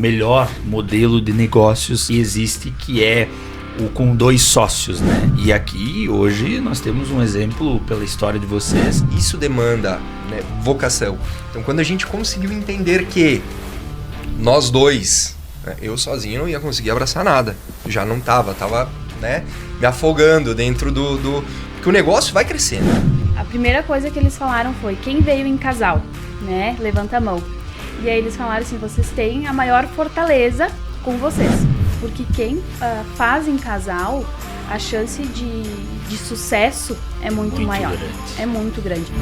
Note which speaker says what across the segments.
Speaker 1: melhor modelo de negócios que existe, que é o com 2 sócios, né? E aqui, hoje, nós temos um exemplo pela história de vocês.
Speaker 2: Isso demanda, né, vocação. Então, quando a gente conseguiu entender que nós dois, né, eu sozinho não ia conseguir abraçar nada. Já não tava, né, me afogando dentro do... Porque o negócio vai crescendo.
Speaker 3: A primeira coisa que eles falaram foi, quem veio em casal, né? Levanta a mão. E aí eles falaram assim, vocês têm a maior fortaleza com vocês. Porque quem faz em casal, a chance de sucesso é muito maior.
Speaker 1: Grande.
Speaker 3: É muito grande.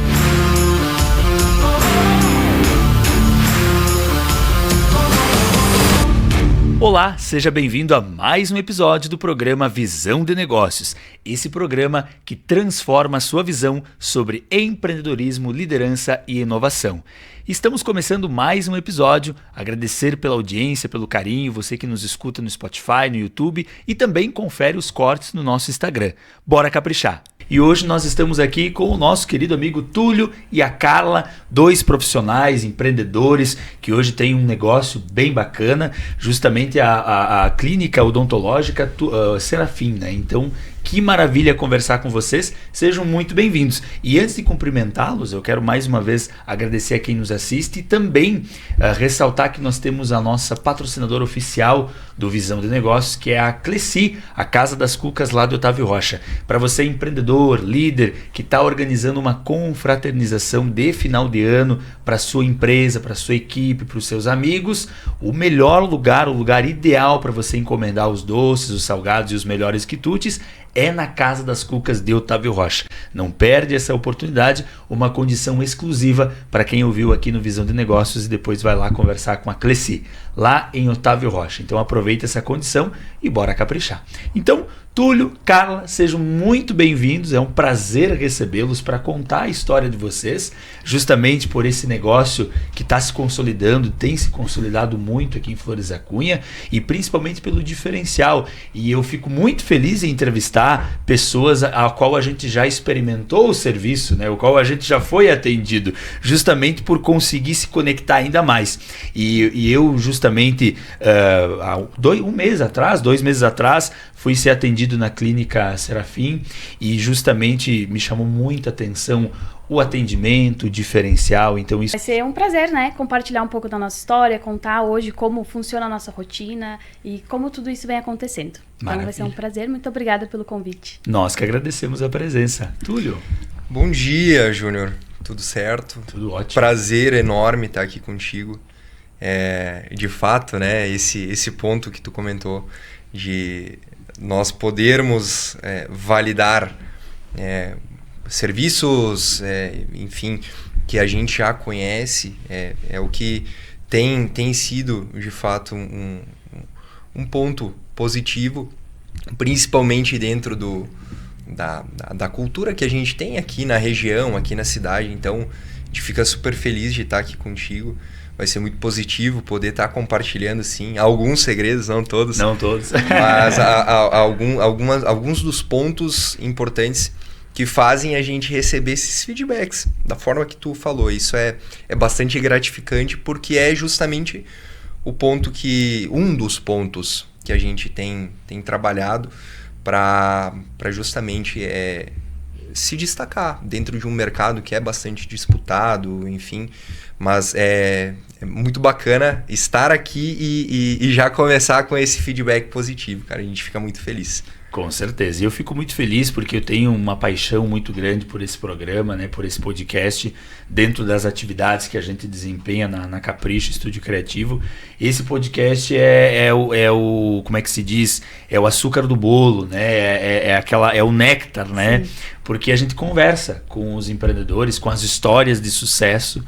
Speaker 1: Olá, seja bem-vindo a mais um episódio do programa Visão de Negócios. Esse programa que transforma a sua visão sobre empreendedorismo, liderança e inovação. Estamos começando mais um episódio. Agradecer pela audiência, pelo carinho, você que nos escuta no Spotify, no YouTube e também confere os cortes no nosso Instagram. Bora caprichar! E hoje nós estamos aqui com o nosso querido amigo Túlio e a Carla, 2 profissionais, empreendedores, que hoje têm um negócio bem bacana, justamente a clínica odontológica Serafim, né? Então, que maravilha conversar com vocês, sejam muito bem-vindos. E antes de cumprimentá-los, eu quero mais uma vez agradecer a quem nos assiste e também ressaltar que nós temos a nossa patrocinadora oficial do Visão de Negócios, que é a Cleci, a Casa das Cucas lá do Otávio Rocha. Para você empreendedor, líder, que está organizando uma confraternização de final de ano para sua empresa, para sua equipe, para os seus amigos, o melhor lugar, o lugar ideal para você encomendar os doces, os salgados e os melhores quitutes é na Casa das Cucas de Otávio Rocha. Não perde essa oportunidade, uma condição exclusiva para quem ouviu aqui no Visão de Negócios e depois vai lá conversar com a Cleci, lá em Otávio Rocha. Então aproveita essa condição e bora caprichar. Então, Túlio, Carla, sejam muito bem-vindos, é um prazer recebê-los para contar a história de vocês, justamente por esse negócio que está se consolidando, tem se consolidado muito aqui em Flores da Cunha e principalmente pelo diferencial. E eu fico muito feliz em entrevistar pessoas a qual a gente já experimentou o serviço, né, o qual a gente já foi atendido, justamente por conseguir se conectar ainda mais. E eu justamente, há 2 meses atrás, fui ser atendido na clínica Serafim e justamente me chamou muita atenção o atendimento, o diferencial, então isso...
Speaker 3: Vai ser um prazer, né? Compartilhar um pouco da nossa história, contar hoje como funciona a nossa rotina e como tudo isso vem acontecendo. Então vai ser um prazer, muito obrigada pelo convite.
Speaker 1: Nós que agradecemos a presença. Túlio.
Speaker 2: Bom dia, Júnior. Tudo certo?
Speaker 1: Tudo ótimo.
Speaker 2: Prazer enorme estar aqui contigo. De fato, né? Esse ponto que tu comentou de nós podermos validar serviços, enfim, que a gente já conhece, é o que tem sido, de fato, um ponto positivo, principalmente dentro da cultura que a gente tem aqui na região, aqui na cidade. Então, a gente fica super feliz de estar aqui contigo. Vai ser muito positivo poder estar compartilhando, sim, alguns segredos, não todos.
Speaker 1: Não todos.
Speaker 2: Mas alguns dos pontos importantes que fazem a gente receber esses feedbacks, da forma que tu falou. Isso é bastante gratificante, porque é justamente um dos pontos que a gente tem trabalhado para justamente se destacar dentro de um mercado que é bastante disputado, enfim. Mas é muito bacana estar aqui e já começar com esse feedback positivo, cara. A gente fica muito feliz.
Speaker 1: Com certeza. E eu fico muito feliz porque eu tenho uma paixão muito grande por esse programa, né, por esse podcast, dentro das atividades que a gente desempenha na Capricho Estúdio Criativo. Esse podcast é o como é que se diz? É o açúcar do bolo, né? É o néctar, né? Sim. Porque a gente conversa com os empreendedores, com as histórias de sucesso.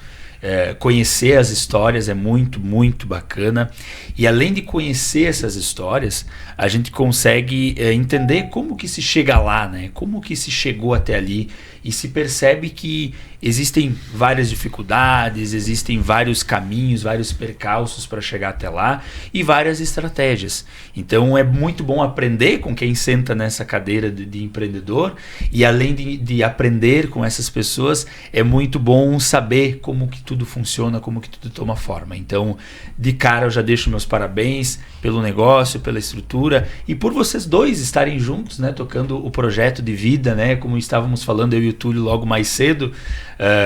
Speaker 1: Conhecer as histórias é muito, muito bacana. E além de conhecer essas histórias, a gente consegue entender como que se chega lá, né? Como que se chegou até ali. e se percebe que existem várias dificuldades, existem vários caminhos, vários percalços para chegar até lá e várias estratégias. Então é muito bom aprender com quem senta nessa cadeira de empreendedor, e além de aprender com essas pessoas, é muito bom saber como que tudo funciona, como que tudo toma forma. Então, de cara eu já deixo meus parabéns pelo negócio, pela estrutura e por vocês dois estarem juntos, né, tocando o projeto de vida, né, como estávamos falando eu e o Túlio logo mais cedo,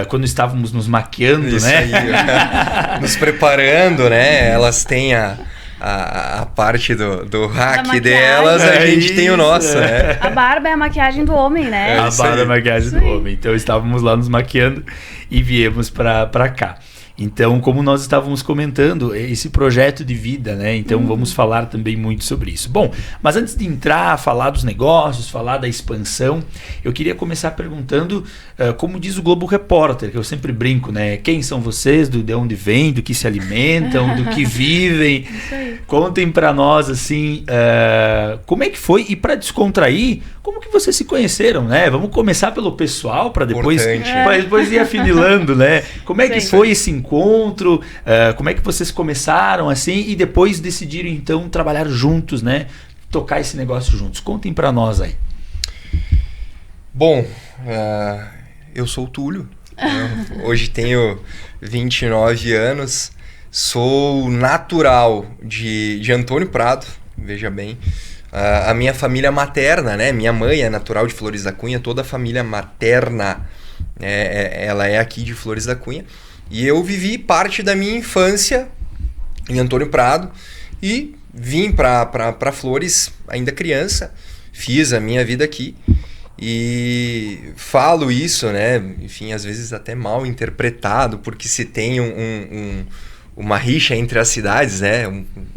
Speaker 1: quando estávamos nos maquiando,
Speaker 2: isso
Speaker 1: né?
Speaker 2: Aí, nos preparando, né? Elas têm a parte do hack delas, a gente tem o nosso, né?
Speaker 3: A barba é a maquiagem do homem, né?
Speaker 1: A barba é a maquiagem do homem. Então estávamos lá nos maquiando e viemos para cá. Então, como nós estávamos comentando, esse projeto de vida, né? Então vamos falar também muito sobre isso. Bom, mas antes de entrar, falar dos negócios, falar da expansão, eu queria começar perguntando, como diz o Globo Repórter, que eu sempre brinco, né? Quem são vocês, de onde vêm, do que se alimentam, do que vivem?
Speaker 3: Isso aí.
Speaker 1: Contem para nós, assim, como é que foi, e para descontrair, como que vocês se conheceram, né? Vamos começar pelo pessoal, para depois ir afinilando, né? Como é que foi esse encontro? Como é que vocês começaram, assim, e depois decidiram, então, trabalhar juntos, né? Tocar esse negócio juntos. Contem para nós aí.
Speaker 2: Bom, eu sou o Túlio, hoje tenho 29 anos, sou natural de Antônio Prado, veja bem. A minha família materna, né? Minha mãe é natural de Flores da Cunha, toda a família materna, ela é aqui de Flores da Cunha. E eu vivi parte da minha infância em Antônio Prado e vim para Flores ainda criança, fiz a minha vida aqui e falo isso, né? Enfim, às vezes até mal interpretado, porque se tem uma rixa entre as cidades, né?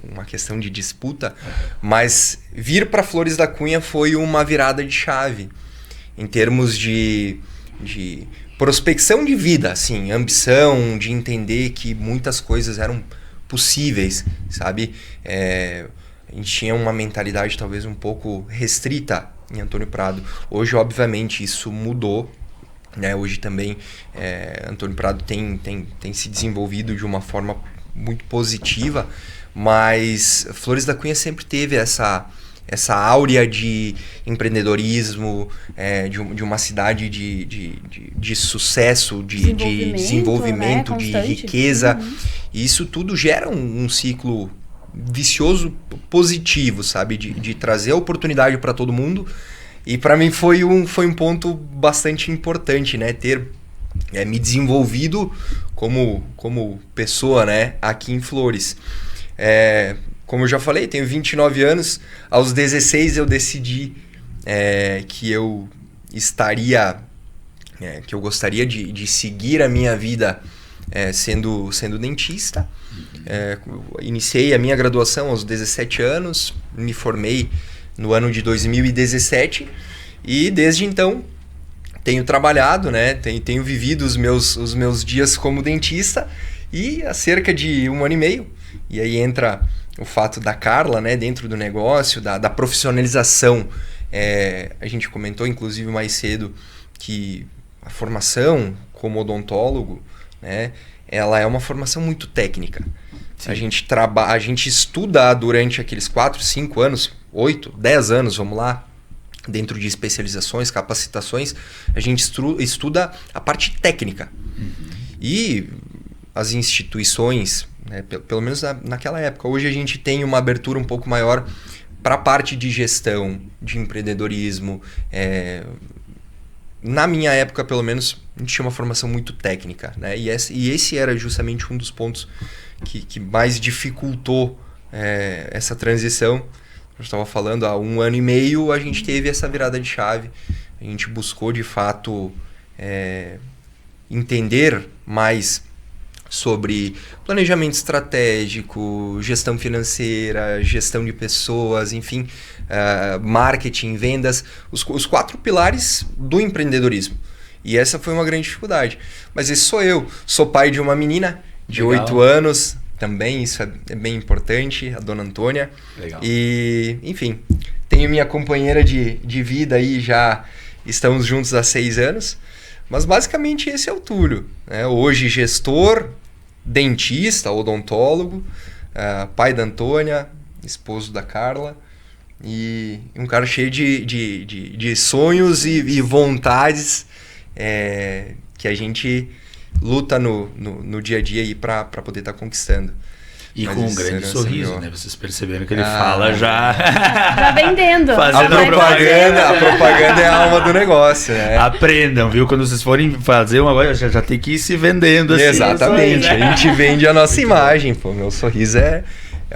Speaker 2: Uma questão de disputa, mas vir para Flores da Cunha foi uma virada de chave em termos de prospecção de vida, assim, ambição de entender que muitas coisas eram possíveis, sabe? A gente tinha uma mentalidade talvez um pouco restrita em Antônio Prado. Hoje, obviamente, isso mudou, né? Hoje também Antônio Prado tem se desenvolvido de uma forma muito positiva, mas Flores da Cunha sempre teve essa áurea de empreendedorismo, de uma cidade de sucesso, de desenvolvimento,
Speaker 3: né?
Speaker 2: de riqueza. E isso tudo gera um ciclo vicioso positivo, sabe? De trazer a oportunidade para todo mundo. E para mim foi um ponto bastante importante, né? Ter me desenvolvido como pessoa, né? Aqui em Flores. Como eu já falei, tenho 29 anos. Aos 16 eu decidi que eu que eu gostaria de seguir a minha vida sendo dentista. Iniciei a minha graduação aos 17 anos, me formei no ano de 2017 e desde então tenho trabalhado, né? Tenho vivido os meus dias como dentista e há cerca de 1 ano e meio. E aí entra o fato da Carla, né, dentro do negócio, da profissionalização. A gente comentou, inclusive, mais cedo que a formação como odontólogo, né, ela é uma formação muito técnica. Sim. A gente estuda durante aqueles 4, 5 anos, 8, 10 anos, vamos lá, dentro de especializações, capacitações, a gente estuda a parte técnica. E as instituições, né, pelo menos naquela época, hoje a gente tem uma abertura um pouco maior para a parte de gestão, de empreendedorismo. Na minha época, pelo menos, a gente tinha uma formação muito técnica, né? E esse era justamente um dos pontos que mais dificultou essa transição. Eu estava falando, há 1 ano e meio a gente teve essa virada de chave. A gente buscou, de fato, entender mais sobre planejamento estratégico, gestão financeira, gestão de pessoas, enfim, marketing, vendas, os 4 pilares do empreendedorismo. E essa foi uma grande dificuldade. Mas esse sou eu. Sou pai de uma menina de 8 anos, também isso é bem importante, a dona Antônia. Legal. E, enfim, tenho minha companheira de vida aí já estamos juntos há 6 anos. Mas basicamente esse é o Túlio, né? Hoje gestor, dentista, odontólogo, pai da Antônia, esposo da Carla, e um cara cheio de sonhos e vontades que a gente luta no dia a dia aí para poder estar conquistando.
Speaker 1: E
Speaker 2: Mas
Speaker 1: com um
Speaker 2: isso
Speaker 1: grande
Speaker 2: era
Speaker 1: sorriso,
Speaker 2: assim, ó.
Speaker 1: né? Vocês perceberam que ele fala já...
Speaker 3: Já vendendo.
Speaker 1: Fazendo
Speaker 3: Vai
Speaker 2: A propaganda é a alma do negócio, né?
Speaker 1: Aprendam, viu? Quando vocês forem fazer uma coisa, já tem que ir se vendendo assim.
Speaker 2: Exatamente,
Speaker 1: Isso aí, né?
Speaker 2: a gente vende a nossa imagem, pô. Meu sorriso é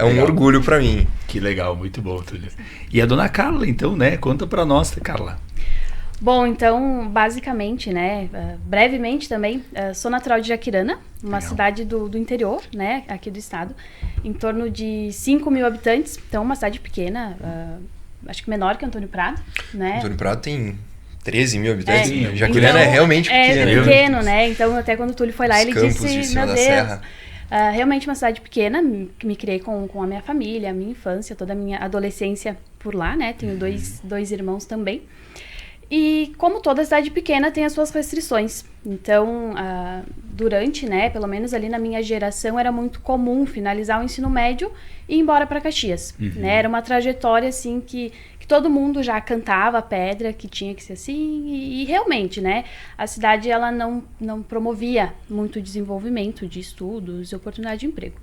Speaker 2: um
Speaker 1: Legal.
Speaker 2: orgulho para mim.
Speaker 1: Que legal, muito bom, Túlio. E a dona Carla, então, né? Conta pra nós, Carla.
Speaker 3: Bom, então, basicamente, né, brevemente também, sou natural de Jaquirana, uma
Speaker 1: Legal.
Speaker 3: cidade do interior, né, aqui do estado, em torno de 5 mil habitantes, então uma cidade pequena, acho que menor que Antônio Prado, né.
Speaker 2: Antônio Prado tem 13 mil habitantes.
Speaker 1: Sim,
Speaker 2: Jaquirana é realmente pequena.
Speaker 3: É pequeno, né, então até quando o Túlio foi lá,
Speaker 2: Os
Speaker 3: ele
Speaker 2: campos
Speaker 3: disse,
Speaker 2: de Cima
Speaker 3: meu
Speaker 2: da
Speaker 3: Deus,
Speaker 2: Serra.
Speaker 3: realmente uma cidade pequena, me criei com a minha família, a minha infância, toda a minha adolescência por lá, né, tenho dois irmãos também. E como toda cidade pequena tem as suas restrições. Então, durante, né, pelo menos ali na minha geração, era muito comum finalizar o ensino médio e ir embora para Caxias. Né? Era uma trajetória assim que todo mundo já cantava a pedra, que tinha que ser assim. E realmente, né, a cidade ela não promovia muito desenvolvimento de estudos e oportunidade de emprego.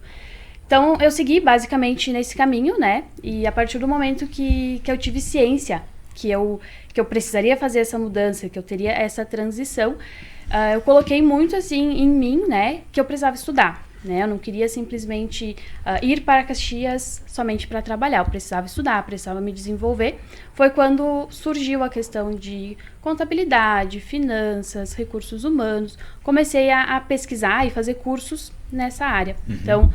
Speaker 3: Então, eu segui basicamente nesse caminho, né? E a partir do momento que eu tive ciência que eu precisaria fazer essa mudança, que eu teria essa transição, eu coloquei muito assim em mim, né, que eu precisava estudar, né, eu não queria simplesmente ir para Caxias somente para trabalhar, eu precisava estudar, precisava me desenvolver. Foi quando surgiu a questão de contabilidade, finanças, recursos humanos, comecei a pesquisar e fazer cursos nessa área. Então,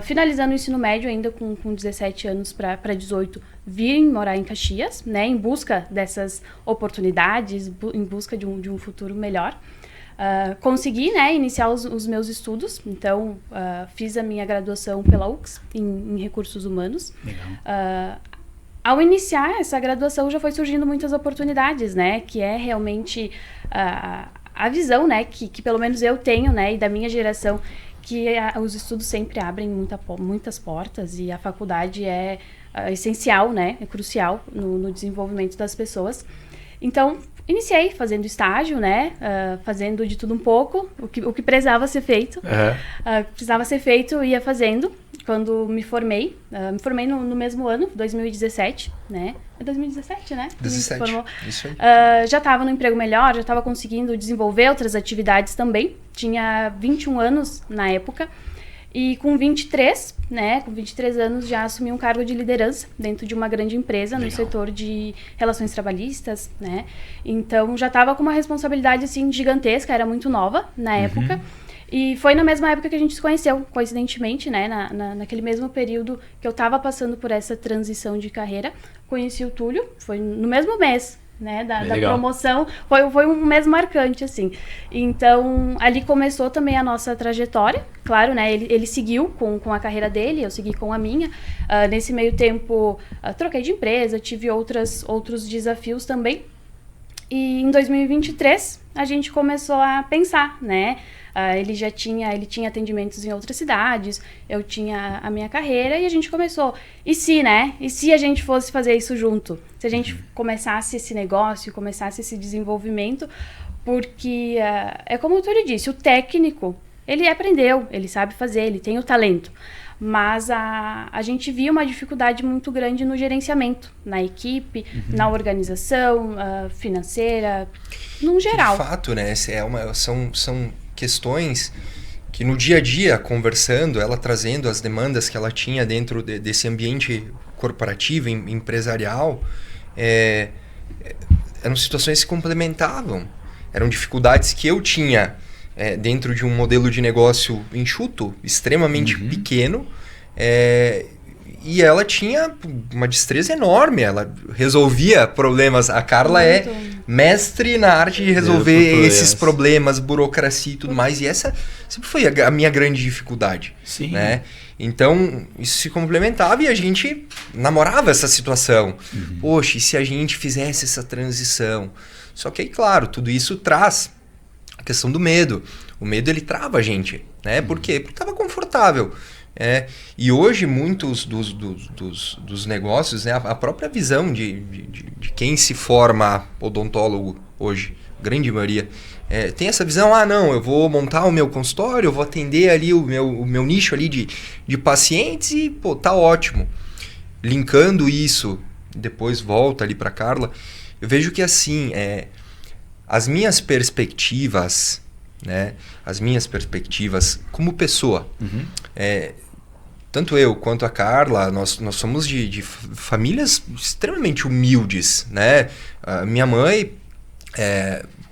Speaker 3: finalizando o ensino médio ainda com 17 anos para 18, vim morar em Caxias, né, em busca dessas oportunidades, em busca de um futuro melhor. Consegui, né, iniciar os meus estudos, então fiz a minha graduação pela UX em recursos humanos.
Speaker 1: Legal.
Speaker 3: Ao iniciar essa graduação já foi surgindo muitas oportunidades, né, que é realmente a visão, né, que pelo menos eu tenho, né, e da minha geração, que os estudos sempre abrem muitas portas e a faculdade é essencial, né? É crucial no desenvolvimento das pessoas. Então, iniciei fazendo estágio, né? Fazendo de tudo um pouco, o que precisava ser feito. Precisava ser feito, ia fazendo. Quando me formei no mesmo ano, 2017, né? É 2017, né?
Speaker 2: 17, isso aí.
Speaker 3: Já estava no emprego melhor, já estava conseguindo desenvolver outras atividades também. Tinha 21 anos na época. E com 23, né? Com 23 anos já assumi um cargo de liderança dentro de uma grande empresa. Legal. No setor de relações trabalhistas, né? Então já estava com uma responsabilidade assim gigantesca, era muito nova na época. E foi na mesma época que a gente se conheceu, coincidentemente, né? Naquele mesmo período que eu estava passando por essa transição de carreira, conheci o Túlio, foi no mesmo mês, né? Da promoção, foi um mês marcante, assim. Então, ali começou também a nossa trajetória, claro, né? Ele seguiu com a carreira dele, eu segui com a minha. Nesse meio tempo, troquei de empresa, tive outros desafios também. E em 2023, a gente começou a pensar, né? Ele tinha atendimentos em outras cidades, eu tinha a minha carreira e a gente começou. E se, né? E se a gente fosse fazer isso junto? Se a gente começasse esse negócio, começasse esse desenvolvimento, porque é como o Túlio disse, o técnico, ele aprendeu, ele sabe fazer, ele tem o talento. Mas a gente via uma dificuldade muito grande no gerenciamento, na equipe, na organização financeira, num geral.
Speaker 2: De fato, né? São questões que no dia a dia, conversando, ela trazendo as demandas que ela tinha dentro desse ambiente corporativo, empresarial, eram situações que se complementavam. Eram dificuldades que eu tinha dentro de um modelo de negócio enxuto, extremamente pequeno, e ela tinha uma destreza enorme, ela resolvia problemas. A Carla mestre na arte de resolver esses problemas, burocracia e tudo mais. E essa sempre foi a minha grande dificuldade.
Speaker 1: Sim.
Speaker 2: Né? Então, isso se complementava e a gente namorava essa situação. Poxa, e se a gente fizesse essa transição? Só que aí, claro, tudo isso traz a questão do medo. O medo, ele trava a gente, né? Por quê? Porque estava confortável. E hoje, muitos dos negócios, né? A própria visão de quem se forma odontólogo hoje, grande maioria, tem essa visão, não, eu vou montar o meu consultório, eu vou atender ali o meu nicho ali de pacientes e, pô, tá ótimo. Linkando isso, depois volta ali para Carla, eu vejo que assim, as minhas perspectivas, né? As minhas perspectivas como pessoa, tanto eu quanto a Carla, nós somos de famílias extremamente humildes, né? Minha mãe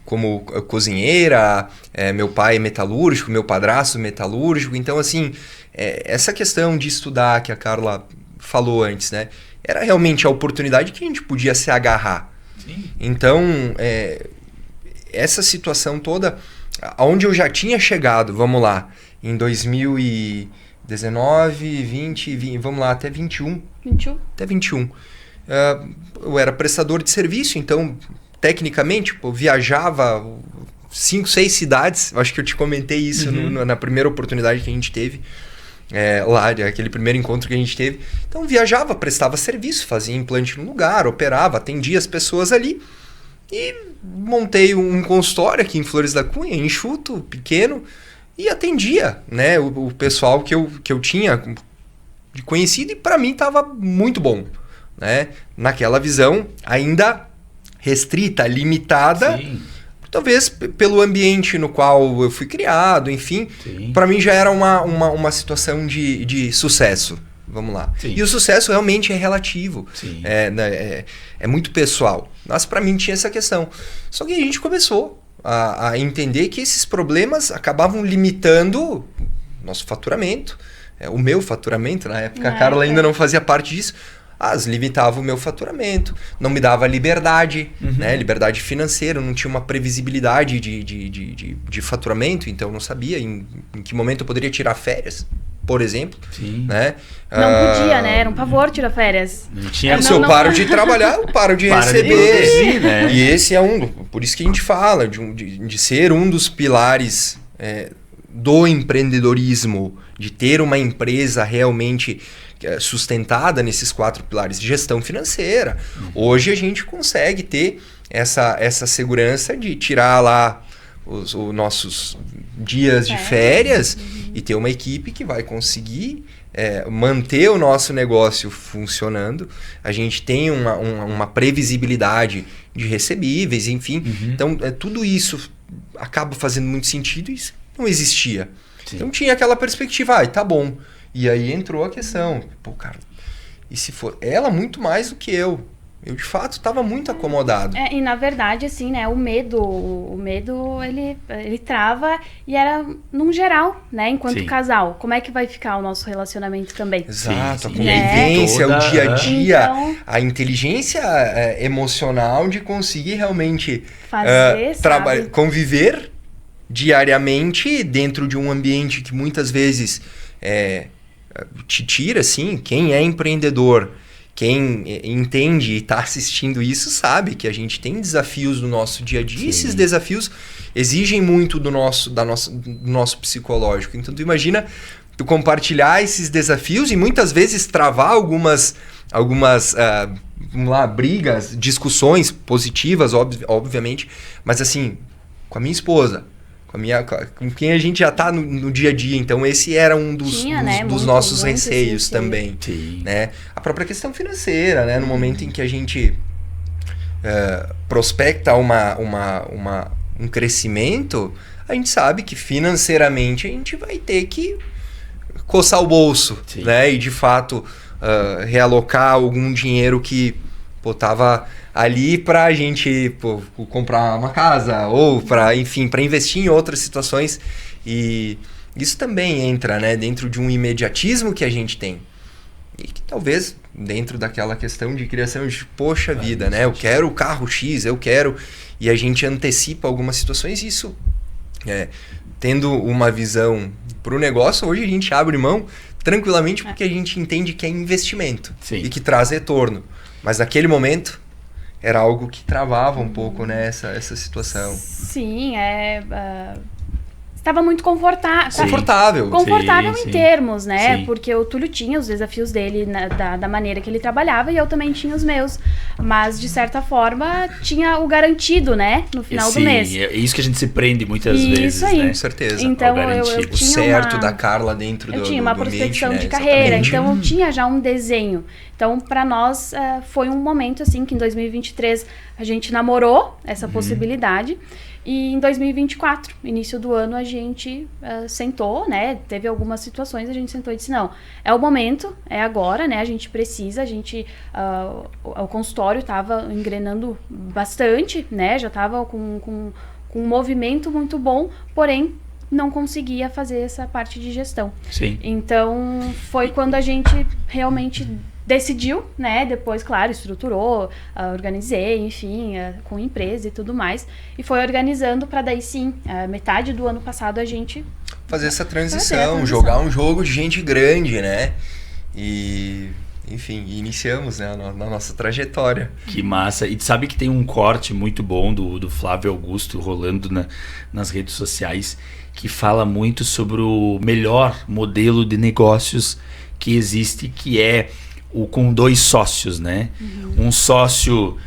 Speaker 2: como cozinheira, meu pai é metalúrgico, meu padrasto metalúrgico. Então, assim, essa questão de estudar que a Carla falou antes, né? Era realmente a oportunidade que a gente podia se agarrar. Sim. Então, essa situação toda, onde eu já tinha chegado, vamos lá, em 2019, 20, vamos lá, até 21. 21? Até 21. Eu era prestador de serviço, então... Tecnicamente, eu viajava 5, 6 cidades. Acho que eu te comentei isso na primeira oportunidade que a gente teve. Lá, aquele primeiro encontro que a gente teve. Então, viajava, prestava serviço, fazia implante no lugar, operava, atendia as pessoas ali. E montei um consultório aqui em Flores da Cunha, enxuto, pequeno. E atendia, né, o pessoal que eu tinha de conhecido. E para mim estava muito bom. Né? Naquela visão ainda... restrita, limitada, sim, talvez pelo ambiente no qual eu fui criado, enfim, para mim já era uma situação de sucesso, vamos lá. Sim. E o sucesso realmente é relativo, é muito pessoal, mas para mim tinha essa questão. Só que a gente começou a entender que esses problemas acabavam limitando nosso faturamento, o meu faturamento, na época a Carla ainda não fazia parte disso. Limitava o meu faturamento, não me dava liberdade, né? Liberdade financeira, não tinha uma previsibilidade de faturamento, então não sabia em que momento eu poderia tirar férias, por exemplo. Sim. Né?
Speaker 3: Não podia, né? Era um pavor tirar férias.
Speaker 2: Não tinha. Se eu paro de trabalhar, eu paro de receber. Né? E esse é por isso que a gente fala de ser um dos pilares do empreendedorismo, de ter uma empresa realmente sustentada nesses 4 pilares de gestão financeira. Hoje a gente consegue ter essa segurança de tirar lá os nossos dias de férias e ter uma equipe que vai conseguir manter o nosso negócio funcionando. A gente tem uma previsibilidade de recebíveis, enfim. Então, tudo isso acaba fazendo muito sentido e isso não existia. Sim. Então tinha aquela perspectiva, tá bom. E aí entrou a questão, pô, cara, e se for ela muito mais do que eu? Eu, de fato, estava muito acomodado.
Speaker 3: E, na verdade, assim, né, o medo, ele trava e era, num geral, né, enquanto casal. Como é que vai ficar o nosso relacionamento também?
Speaker 2: Exato, a convivência, o dia a dia, então, a inteligência emocional de conseguir realmente conviver diariamente dentro de um ambiente que muitas vezes... te tira, assim, quem é empreendedor, quem entende e está assistindo isso sabe que a gente tem desafios no nosso dia a dia. Sim. E esses desafios exigem muito do nosso psicológico. Então tu imagina tu compartilhar esses desafios e muitas vezes travar algumas brigas, discussões positivas, obviamente, mas assim, com a minha esposa, com quem a gente já está no dia a dia. Então esse era um dos nossos receios também. Sim. Né? A própria questão financeira, né? No momento em que a gente prospecta um crescimento, a gente sabe que financeiramente a gente vai ter que coçar o bolso, né? E de fato realocar algum dinheiro que estava ali para a gente comprar uma casa ou para investir em outras situações. E isso também entra, né, dentro de um imediatismo que a gente tem. E que talvez dentro daquela questão de criação de, poxa vida, né? Eu quero o carro X, eu quero... E a gente antecipa algumas situações, isso, tendo uma visão para o negócio, hoje a gente abre mão tranquilamente porque a gente entende que é investimento.
Speaker 1: Sim.
Speaker 2: E que traz retorno. Mas naquele momento era algo que travava um pouco, né, essa situação.
Speaker 3: Sim, estava muito confortável. Confortável
Speaker 1: Sim.
Speaker 3: em termos, né?
Speaker 1: Sim.
Speaker 3: Porque o Túlio tinha os desafios dele da maneira que ele trabalhava e eu também tinha os meus. Mas, de certa forma, tinha o garantido, né? No final do mês.
Speaker 1: É isso que a gente se prende muitas
Speaker 3: Isso
Speaker 1: vezes,
Speaker 3: aí.
Speaker 1: né?
Speaker 2: Com certeza.
Speaker 3: Então, eu
Speaker 2: O
Speaker 3: tinha
Speaker 2: certo da Carla dentro
Speaker 3: eu
Speaker 2: do
Speaker 3: tinha uma
Speaker 2: do ambiente,
Speaker 3: prospecção
Speaker 2: né?
Speaker 3: de carreira,
Speaker 2: Exatamente.
Speaker 3: então eu tinha já um desenho. Então, para nós, foi um momento, assim, que em 2023 a gente namorou essa possibilidade. E em 2024, início do ano, a gente sentou, né? Teve algumas situações, a gente sentou e disse, não, é o momento, é agora, né? A gente precisa, o consultório estava engrenando bastante, né? Já estava com um movimento muito bom, porém, não conseguia fazer essa parte de gestão.
Speaker 1: Sim.
Speaker 3: Então, foi quando a gente realmente decidiu, né? Depois, claro, estruturou, organizei, enfim, com empresa e tudo mais. E foi organizando para daí sim, metade do ano passado a gente...
Speaker 2: Fazer essa transição, jogar um jogo de gente grande, né? E... Enfim, iniciamos, né, na nossa trajetória.
Speaker 1: Que massa. E sabe que tem um corte muito bom do Flávio Augusto rolando nas redes sociais que fala muito sobre o melhor modelo de negócios que existe, que é o com 2 sócios, né? Um sócio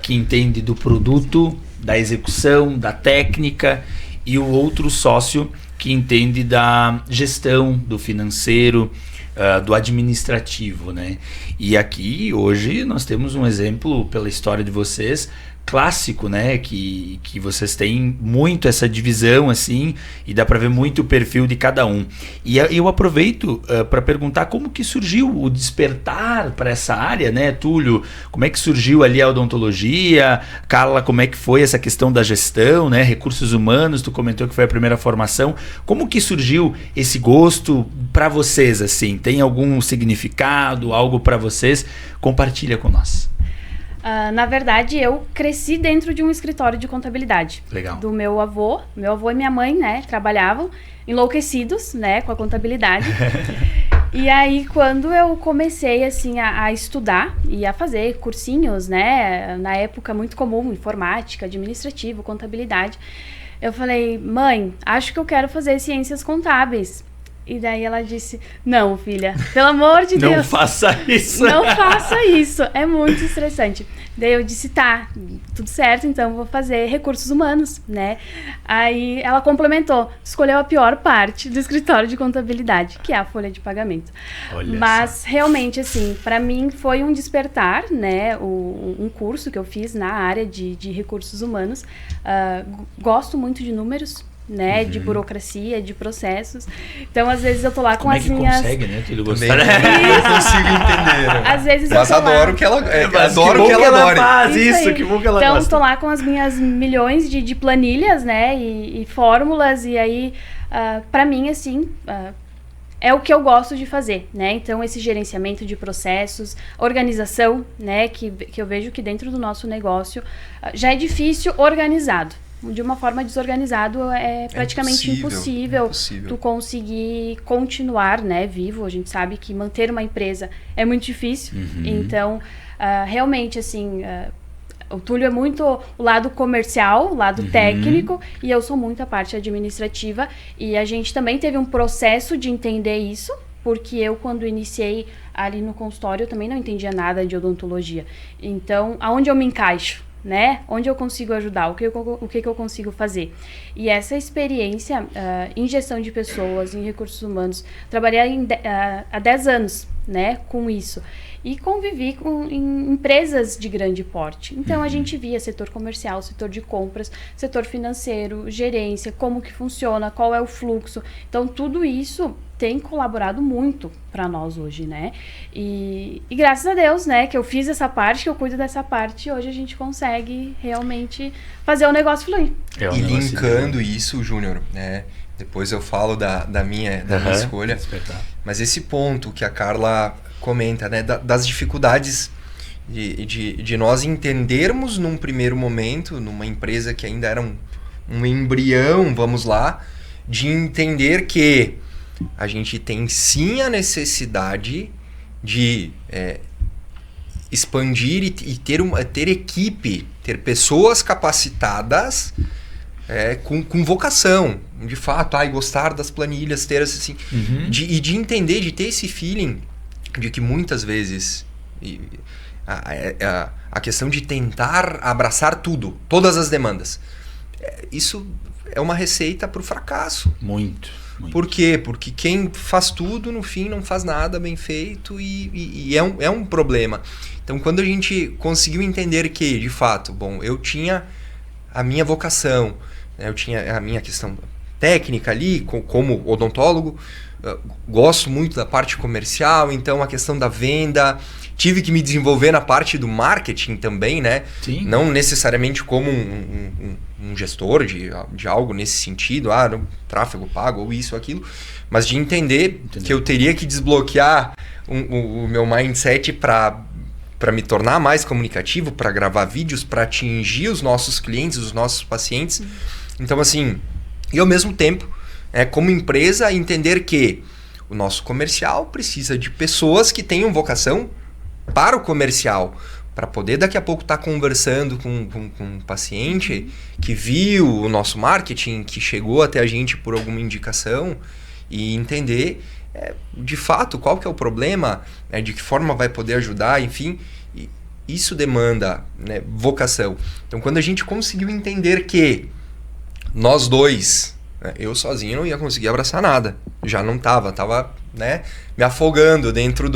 Speaker 1: que entende do produto, da execução, da técnica, e o outro sócio que entende da gestão, do financeiro, do administrativo, né? E aqui, hoje, nós temos um exemplo, pela história de vocês, clássico, né? Que vocês têm muito essa divisão, assim, e dá para ver muito o perfil de cada um. E eu aproveito para perguntar como que surgiu o despertar para essa área, né, Túlio? Como é que surgiu ali a odontologia? Carla, como é que foi essa questão da gestão, né? Recursos humanos, tu comentou que foi a primeira formação. Como que surgiu esse gosto para vocês, assim? Tem algum significado, algo para vocês? Compartilha com nós.
Speaker 3: Na verdade, eu cresci dentro de um escritório de contabilidade.
Speaker 1: Legal.
Speaker 3: Do meu avô. Meu avô e minha mãe, né, trabalhavam enlouquecidos, né, com a contabilidade. E aí, quando eu comecei, assim, a estudar e a fazer cursinhos, né, na época muito comum, informática, administrativo, contabilidade, eu falei, mãe, acho que eu quero fazer ciências contábeis. E daí ela disse, não, filha, pelo amor de Deus.
Speaker 1: Não faça isso.
Speaker 3: Não faça isso, é muito estressante. Daí eu disse, tá, tudo certo, então vou fazer recursos humanos, né? Aí ela complementou, escolheu a pior parte do escritório de contabilidade, que é a folha de pagamento.
Speaker 1: Olha
Speaker 3: Mas
Speaker 1: só.
Speaker 3: realmente, assim, para mim foi um despertar, né? Um curso que eu fiz na área de recursos humanos. Gosto muito de números, né, de burocracia, de processos. Então, às vezes eu tô lá com
Speaker 1: Como
Speaker 3: as
Speaker 1: é que
Speaker 3: minhas...
Speaker 1: consegue, né, Túlio?
Speaker 2: Também
Speaker 1: Gostar?
Speaker 2: não consigo entender, né?
Speaker 3: Às vezes
Speaker 2: Mas
Speaker 3: eu tô lá...
Speaker 2: adoro que ela,
Speaker 1: Mas
Speaker 2: adoro
Speaker 1: que
Speaker 2: que
Speaker 1: bom
Speaker 2: ela adore.
Speaker 1: faz
Speaker 3: aí.
Speaker 1: que bom que ela
Speaker 3: Então,
Speaker 1: gosta.
Speaker 3: estou lá com as minhas milhões de planilhas, né, e fórmulas, e aí, para mim, assim, é o que eu gosto de fazer, né, então esse gerenciamento de processos, organização, né, que eu vejo que dentro do nosso negócio já é difícil organizado. De uma forma desorganizado é praticamente impossível tu conseguir continuar, né, vivo. A gente sabe que manter uma empresa é muito difícil. Então, realmente, assim, o Túlio é muito o lado comercial, o lado técnico, e eu sou muito a parte administrativa. E a gente também teve um processo de entender isso, porque eu, quando iniciei ali no consultório, eu também não entendia nada de odontologia. Então, aonde eu me encaixo? Né? Onde eu consigo ajudar, o que eu consigo fazer. E essa experiência em gestão de pessoas, em recursos humanos, trabalhei há 10 anos, né, com isso. E convivi em empresas de grande porte. Então, a gente via setor comercial, setor de compras, setor financeiro, gerência, como que funciona, qual é o fluxo. Então, tudo isso tem colaborado muito para nós hoje, né? E graças a Deus, né, que eu fiz essa parte, que eu cuido dessa parte, hoje a gente consegue realmente fazer o negócio fluir.
Speaker 2: E linkando isso, Júnior, né? Depois eu falo da minha escolha.
Speaker 1: Despertar.
Speaker 2: Mas esse ponto que a Carla comenta, né? Das dificuldades de nós entendermos num primeiro momento, numa empresa que ainda era um embrião, vamos lá, de entender que a gente tem sim a necessidade de expandir e ter equipe, ter pessoas capacitadas com vocação, de fato, gostar das planilhas, ter assim, de entender, de ter esse feeling de que muitas vezes a questão de tentar abraçar tudo, todas as demandas, isso é uma receita para o fracasso.
Speaker 1: Muito.
Speaker 2: Por quê? Porque quem faz tudo, no fim, não faz nada bem feito e é um problema. Então, quando a gente conseguiu entender que, de fato, bom, eu tinha a minha vocação, né, eu tinha a minha questão técnica ali, como odontólogo, gosto muito da parte comercial, então a questão da venda, tive que me desenvolver na parte do marketing também, né?
Speaker 1: Sim.
Speaker 2: Não necessariamente como um gestor de algo nesse sentido, tráfego pago ou isso ou aquilo, mas de entender que eu teria que desbloquear o meu mindset para me tornar mais comunicativo, para gravar vídeos, para atingir os nossos clientes, os nossos pacientes. Então, assim, e ao mesmo tempo, como empresa, entender que o nosso comercial precisa de pessoas que tenham vocação para o comercial, para poder daqui a pouco estar conversando com um paciente que viu o nosso marketing, que chegou até a gente por alguma indicação e entender de fato qual que é o problema, de que forma vai poder ajudar, enfim, isso demanda, né, vocação. Então, quando a gente conseguiu entender que nós dois, eu sozinho não ia conseguir abraçar nada, já não tava, né, me afogando dentro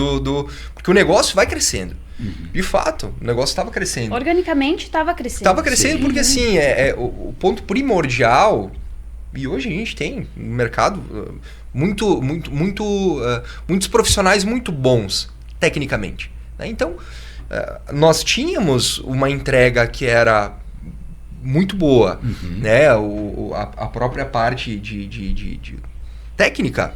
Speaker 2: porque o negócio vai crescendo. De fato, o negócio estava crescendo.
Speaker 3: Organicamente estava crescendo.
Speaker 2: Estava crescendo. Sim. Porque assim, o ponto primordial, e hoje a gente tem no mercado muitos profissionais muito bons, tecnicamente, né? Então, nós tínhamos uma entrega que era muito boa, né? A própria parte de técnica,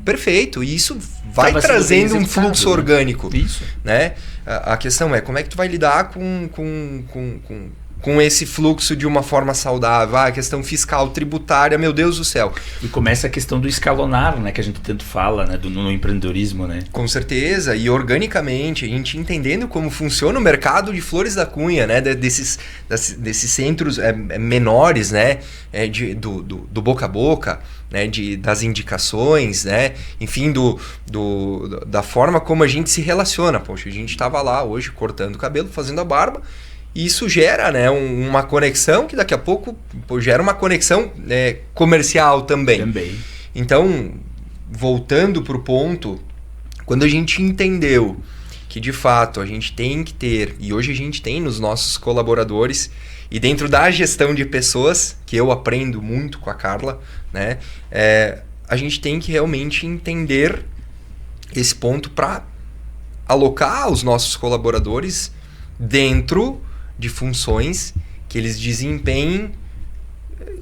Speaker 2: perfeito. E isso vai trazendo um fluxo orgânico.
Speaker 1: Isso.
Speaker 2: Né? A questão é como é que tu vai lidar com esse fluxo de uma forma saudável. A questão fiscal, tributária, meu Deus do céu.
Speaker 1: E começa a questão do escalonar, né, que a gente tanto fala, né, no empreendedorismo, né?
Speaker 2: Com certeza, e organicamente, a gente entendendo como funciona o mercado de Flores da Cunha, né, desses centros menores, né, do boca a boca, né, das indicações, né, enfim, da forma como a gente se relaciona. Poxa, a gente estava lá hoje cortando o cabelo, fazendo a barba, e isso gera, né, uma conexão que daqui a pouco gera uma conexão comercial também. Então, voltando para o ponto, quando a gente entendeu que de fato a gente tem que ter, e hoje a gente tem nos nossos colaboradores, e dentro da gestão de pessoas, que eu aprendo muito com a Carla, né, a gente tem que realmente entender esse ponto para alocar os nossos colaboradores dentro de funções que eles desempenhem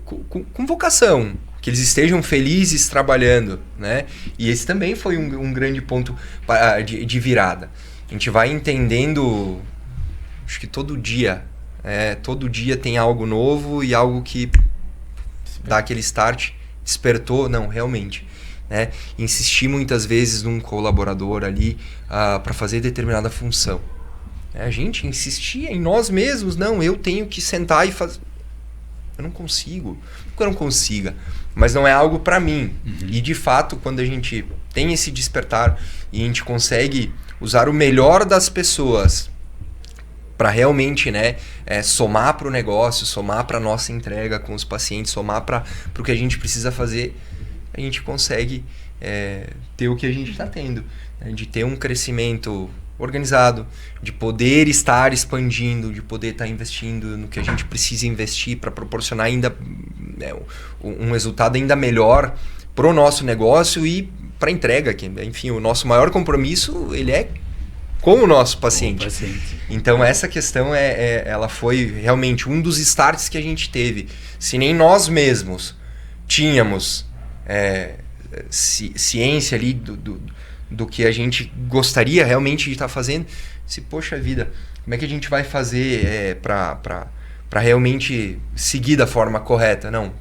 Speaker 2: com vocação, que eles estejam felizes trabalhando, né? E esse também foi um grande ponto de virada. A gente vai entendendo, acho que todo dia tem algo novo e algo que dá aquele start, despertou, não, realmente. Né? Insistir muitas vezes num colaborador ali para fazer determinada função. A gente insistia em nós mesmos, não, eu tenho que sentar e fazer. Eu não consigo, não que eu não consiga, mas não é algo para mim. E de fato, quando a gente tem esse despertar e a gente consegue usar o melhor das pessoas para realmente, né, somar para o negócio, somar para a nossa entrega com os pacientes, somar para o que a gente precisa fazer, a gente consegue ter o que a gente está tendo, né, de ter um crescimento organizado, de poder estar expandindo, de poder estar investindo no que a gente precisa investir para proporcionar ainda um resultado ainda melhor para o nosso negócio e para a entrega. Que, enfim, o nosso maior compromisso ele é com o nosso paciente. Então essa questão ela foi realmente um dos starts que a gente teve. Se nem nós mesmos tínhamos ciência ali do que a gente gostaria realmente de estar fazendo, poxa vida, como é que a gente vai fazer para realmente seguir da forma correta? Não,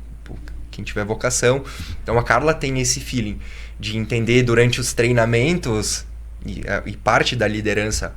Speaker 2: quem tiver vocação. Então a Carla tem esse feeling de entender durante os treinamentos, e parte da liderança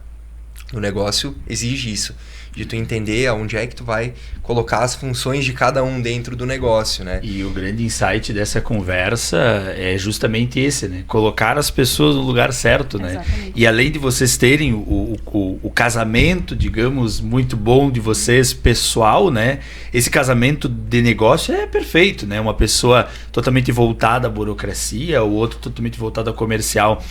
Speaker 2: no negócio exige isso, de tu entender aonde é que tu vai colocar as funções de cada um dentro do negócio, né?
Speaker 1: E o grande insight dessa conversa é justamente esse, né? Colocar as pessoas no lugar certo, né?
Speaker 3: Exatamente.
Speaker 1: E além de vocês terem o casamento, digamos, muito bom de vocês, pessoal, né? Esse casamento de negócio é perfeito, né? Uma pessoa totalmente voltada à burocracia, o outro totalmente voltado ao comercial,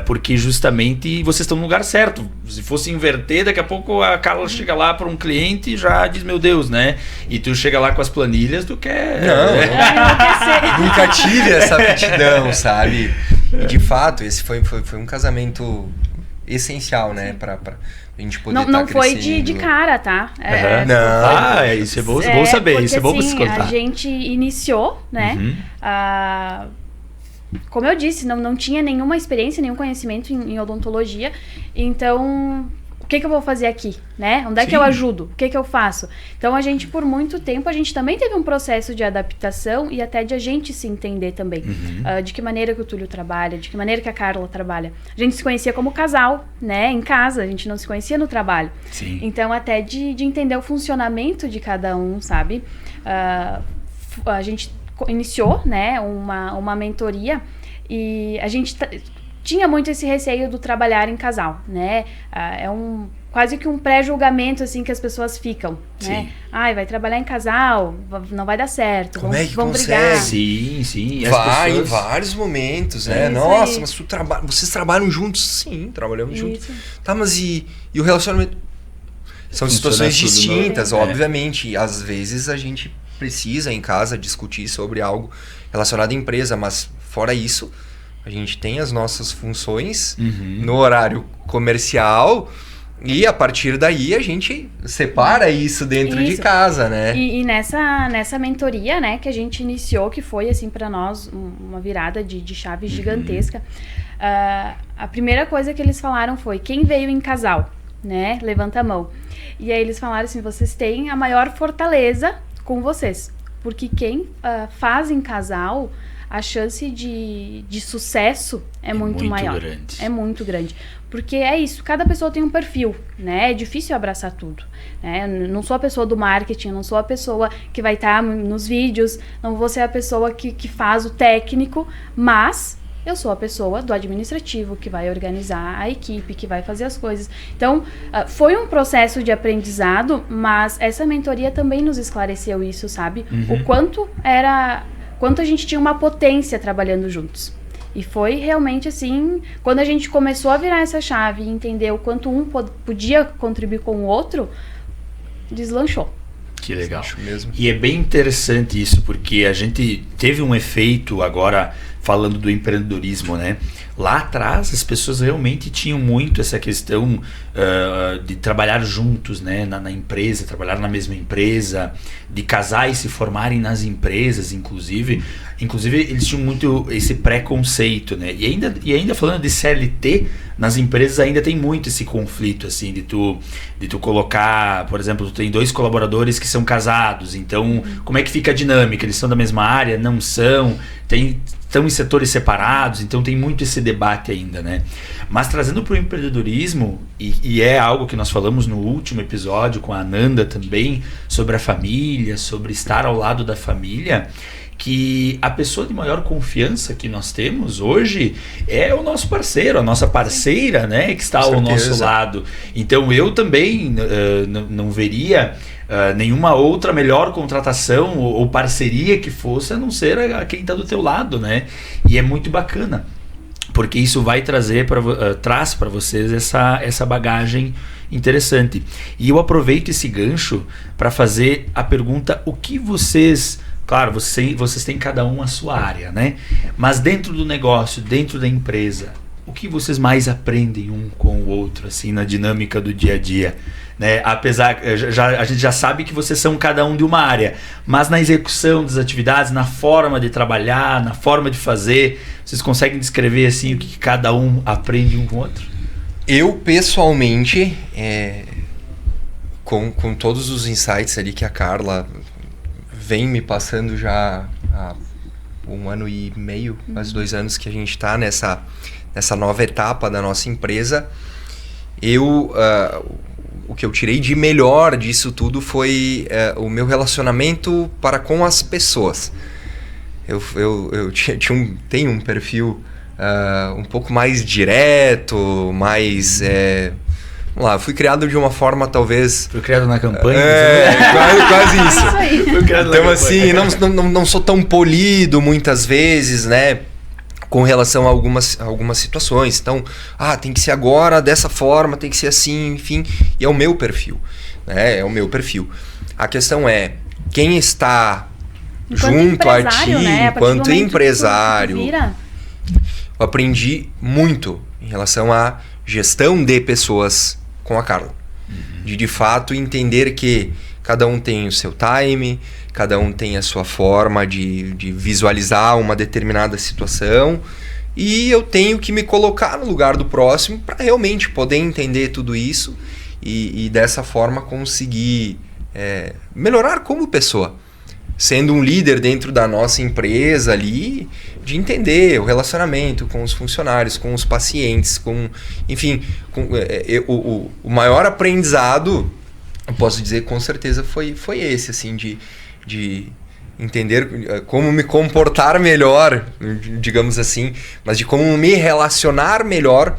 Speaker 1: porque justamente vocês estão no lugar certo. Se fosse inverter, daqui a pouco a Carla chega lá para um cliente e já diz, meu Deus, né? E tu chega lá com as planilhas, tu quer...
Speaker 2: Nunca tive essa aptidão, sabe? E de fato, esse foi um casamento essencial, né? Pra a gente poder
Speaker 3: não foi de cara, tá?
Speaker 2: Não.
Speaker 1: Isso é bom saber,
Speaker 3: porque,
Speaker 1: isso é bom
Speaker 3: assim,
Speaker 1: você contar.
Speaker 3: A gente iniciou, né? Como eu disse, não tinha nenhuma experiência, nenhum conhecimento em odontologia. Então, o que eu vou fazer aqui, né? Onde é que eu ajudo? O que eu faço? Então, a gente, por muito tempo, a gente também teve um processo de adaptação e até de a gente se entender também. De que maneira que o Túlio trabalha, de que maneira que a Carla trabalha. A gente se conhecia como casal, né? Em casa, a gente não se conhecia no trabalho.
Speaker 1: Sim.
Speaker 3: Então, até de entender o funcionamento de cada um, sabe? A gente iniciou, né, uma mentoria e a gente tinha muito esse receio do trabalhar em casal, né? É quase que um pré-julgamento, assim, que as pessoas ficam, né? Ai, vai trabalhar em casal, não vai dar certo,
Speaker 2: Como é que
Speaker 3: vão
Speaker 2: consegue?
Speaker 3: brigar.
Speaker 1: Sim.
Speaker 2: Vai em vários momentos, né?
Speaker 3: Isso
Speaker 2: Nossa,
Speaker 3: aí.
Speaker 2: mas vocês trabalham juntos? Sim, trabalhamos juntos.
Speaker 3: Isso.
Speaker 2: Tá, mas e o relacionamento? São
Speaker 1: Funciona
Speaker 2: situações
Speaker 1: tudo
Speaker 2: distintas,
Speaker 1: no-
Speaker 2: obviamente. E às vezes a gente precisa em casa discutir sobre algo relacionado à empresa, mas fora isso, a gente tem as nossas funções no horário comercial e a partir daí a gente separa isso dentro de casa, né?
Speaker 3: E nessa mentoria, né, que a gente iniciou, que foi, assim, para nós uma virada de chave gigantesca, a primeira coisa que eles falaram foi, quem veio em casal, né, levanta a mão. E aí eles falaram assim, vocês têm a maior fortaleza com vocês, porque quem faz em casal, a chance de sucesso é muito maior.
Speaker 1: Grande.
Speaker 3: É muito grande. Porque é isso, cada pessoa tem um perfil, né? É difícil abraçar tudo, né? Não sou a pessoa do marketing, não sou a pessoa que vai estar nos vídeos, não vou ser a pessoa que faz o técnico, mas eu sou a pessoa do administrativo que vai organizar a equipe, que vai fazer as coisas. Então, foi um processo de aprendizado, mas essa mentoria também nos esclareceu isso, sabe? O quanto a gente tinha uma potência trabalhando juntos. E foi realmente assim, quando a gente começou a virar essa chave e entender o quanto um podia contribuir com o outro, deslanchou.
Speaker 1: Que legal.
Speaker 2: Acho mesmo.
Speaker 1: E é bem interessante isso, porque a gente teve um efeito agora, falando do empreendedorismo, né? Lá atrás as pessoas realmente tinham muito essa questão de trabalhar juntos, né? Na empresa, trabalhar na mesma empresa, de casar e se formarem nas empresas, inclusive eles tinham muito esse preconceito, né? E ainda falando de CLT, nas empresas ainda tem muito esse conflito, assim, de tu colocar, por exemplo, tu tem 2 colaboradores que são casados, então como é que fica a dinâmica? Eles são da mesma área? Não são? Estão em setores separados, então tem muito esse debate ainda, né? Mas trazendo para o empreendedorismo, e é algo que nós falamos no último episódio com a Ananda também, sobre a família, sobre estar ao lado da família, que a pessoa de maior confiança que nós temos hoje é o nosso parceiro, a nossa parceira, né, que está ao nosso lado. Então eu também não veria nenhuma outra melhor contratação ou parceria que fosse, a não ser a quem está do teu lado, né? E é muito bacana, porque isso vai traz para vocês essa bagagem interessante. E eu aproveito esse gancho para fazer a pergunta, o que vocês... Claro, vocês têm cada um a sua área, né? Mas dentro do negócio, dentro da empresa, o que vocês mais aprendem um com o outro, assim, na dinâmica do dia a dia? Né? Apesar, a gente já sabe que vocês são cada um de uma área, mas na execução das atividades, na forma de trabalhar, na forma de fazer, vocês conseguem descrever assim o que cada um aprende um com o outro?
Speaker 2: Eu, pessoalmente, com todos os insights ali que a Carla vem me passando já há 1 ano e meio, quase 2 anos que a gente está nessa nova etapa da nossa empresa, o que eu tirei de melhor disso tudo foi o meu relacionamento para com as pessoas. Eu tenho um perfil um pouco mais direto, mais... vamos lá, eu fui criado de uma forma talvez...
Speaker 1: Foi criado na campanha?
Speaker 2: Quase isso.
Speaker 3: Isso aí.
Speaker 2: Então assim, não sou tão polido muitas vezes, né? Com relação a algumas situações. Então, tem que ser agora, dessa forma, tem que ser assim, enfim. E é o meu perfil, né? É o meu perfil. A questão é, quem está junto a ti,
Speaker 3: né?
Speaker 2: enquanto empresário,
Speaker 3: que vira...
Speaker 2: eu aprendi muito em relação à gestão de pessoas com a Carla. De fato, entender que cada um tem o seu time, cada um tem a sua forma de visualizar uma determinada situação, e eu tenho que me colocar no lugar do próximo para realmente poder entender tudo isso e dessa forma conseguir melhorar como pessoa. Sendo um líder dentro da nossa empresa ali, de entender o relacionamento com os funcionários, com os pacientes, enfim, o maior aprendizado, eu posso dizer com certeza foi esse, assim, de entender como me comportar melhor, digamos assim, mas de como me relacionar melhor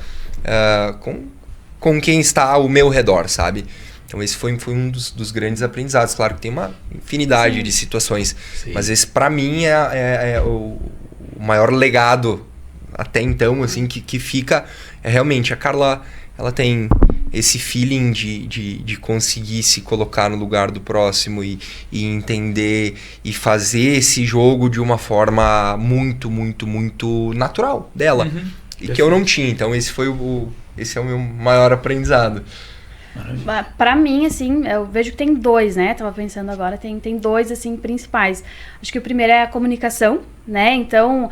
Speaker 2: com quem está ao meu redor, sabe? Então esse foi um dos grandes aprendizados. Claro que tem uma infinidade de situações, mas esse para mim é o maior legado até então, assim, que fica realmente a Carla, ela tem esse feeling de conseguir se colocar no lugar do próximo e entender e fazer esse jogo de uma forma muito, muito, muito natural dela. E que eu não tinha. Então esse é o meu maior aprendizado.
Speaker 3: Para mim, assim, eu vejo que tem 2, né? Tava pensando agora, tem 2, assim, principais. Acho que o primeiro é a comunicação, né? Então,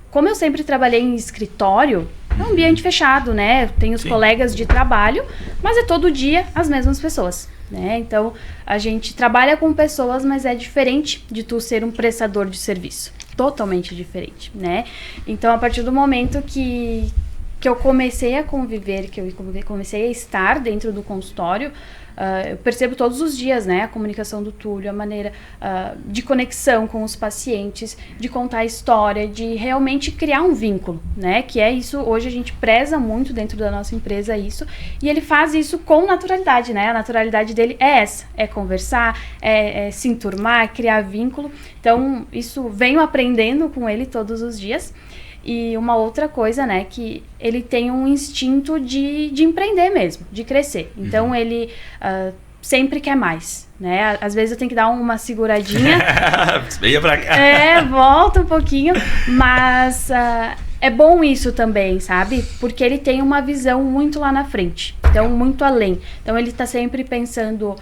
Speaker 3: como eu sempre trabalhei em escritório, é um ambiente fechado, né? Tenho os colegas de trabalho, mas é todo dia as mesmas pessoas, né? Então, a gente trabalha com pessoas, mas é diferente de tu ser um prestador de serviço. Totalmente diferente, né? Então, a partir do momento que eu comecei a conviver, que eu comecei a estar dentro do consultório, eu percebo todos os dias, né, a comunicação do Túlio, a maneira de conexão com os pacientes, de contar a história, de realmente criar um vínculo, né, que é isso, hoje a gente preza muito dentro da nossa empresa isso, e ele faz isso com naturalidade, né, a naturalidade dele é essa, é conversar, é se enturmar, é criar vínculo, então isso venho aprendendo com ele todos os dias. E uma outra coisa, né, que ele tem um instinto de empreender mesmo, de crescer. Então, ele sempre quer mais, né? Às vezes eu tenho que dar uma seguradinha.
Speaker 1: Venha pra cá.
Speaker 3: Volta um pouquinho. Mas é bom isso também, sabe? Porque ele tem uma visão muito lá na frente. Então, muito além. Então, ele está sempre pensando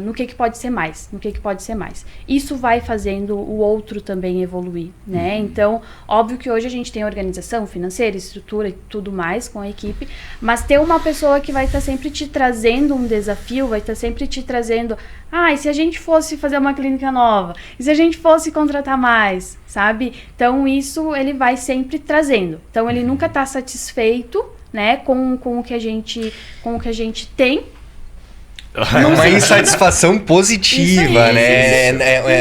Speaker 3: no que pode ser mais, no que pode ser mais. Isso vai fazendo o outro também evoluir, né? Então, óbvio que hoje a gente tem organização financeira, estrutura e tudo mais com a equipe, mas ter uma pessoa que vai estar sempre te trazendo um desafio, vai estar sempre te trazendo, e se a gente fosse fazer uma clínica nova? E se a gente fosse contratar mais? Sabe? Então, isso ele vai sempre trazendo. Então, ele nunca está satisfeito, né, com o que a gente tem.
Speaker 2: Uma insatisfação positiva, né?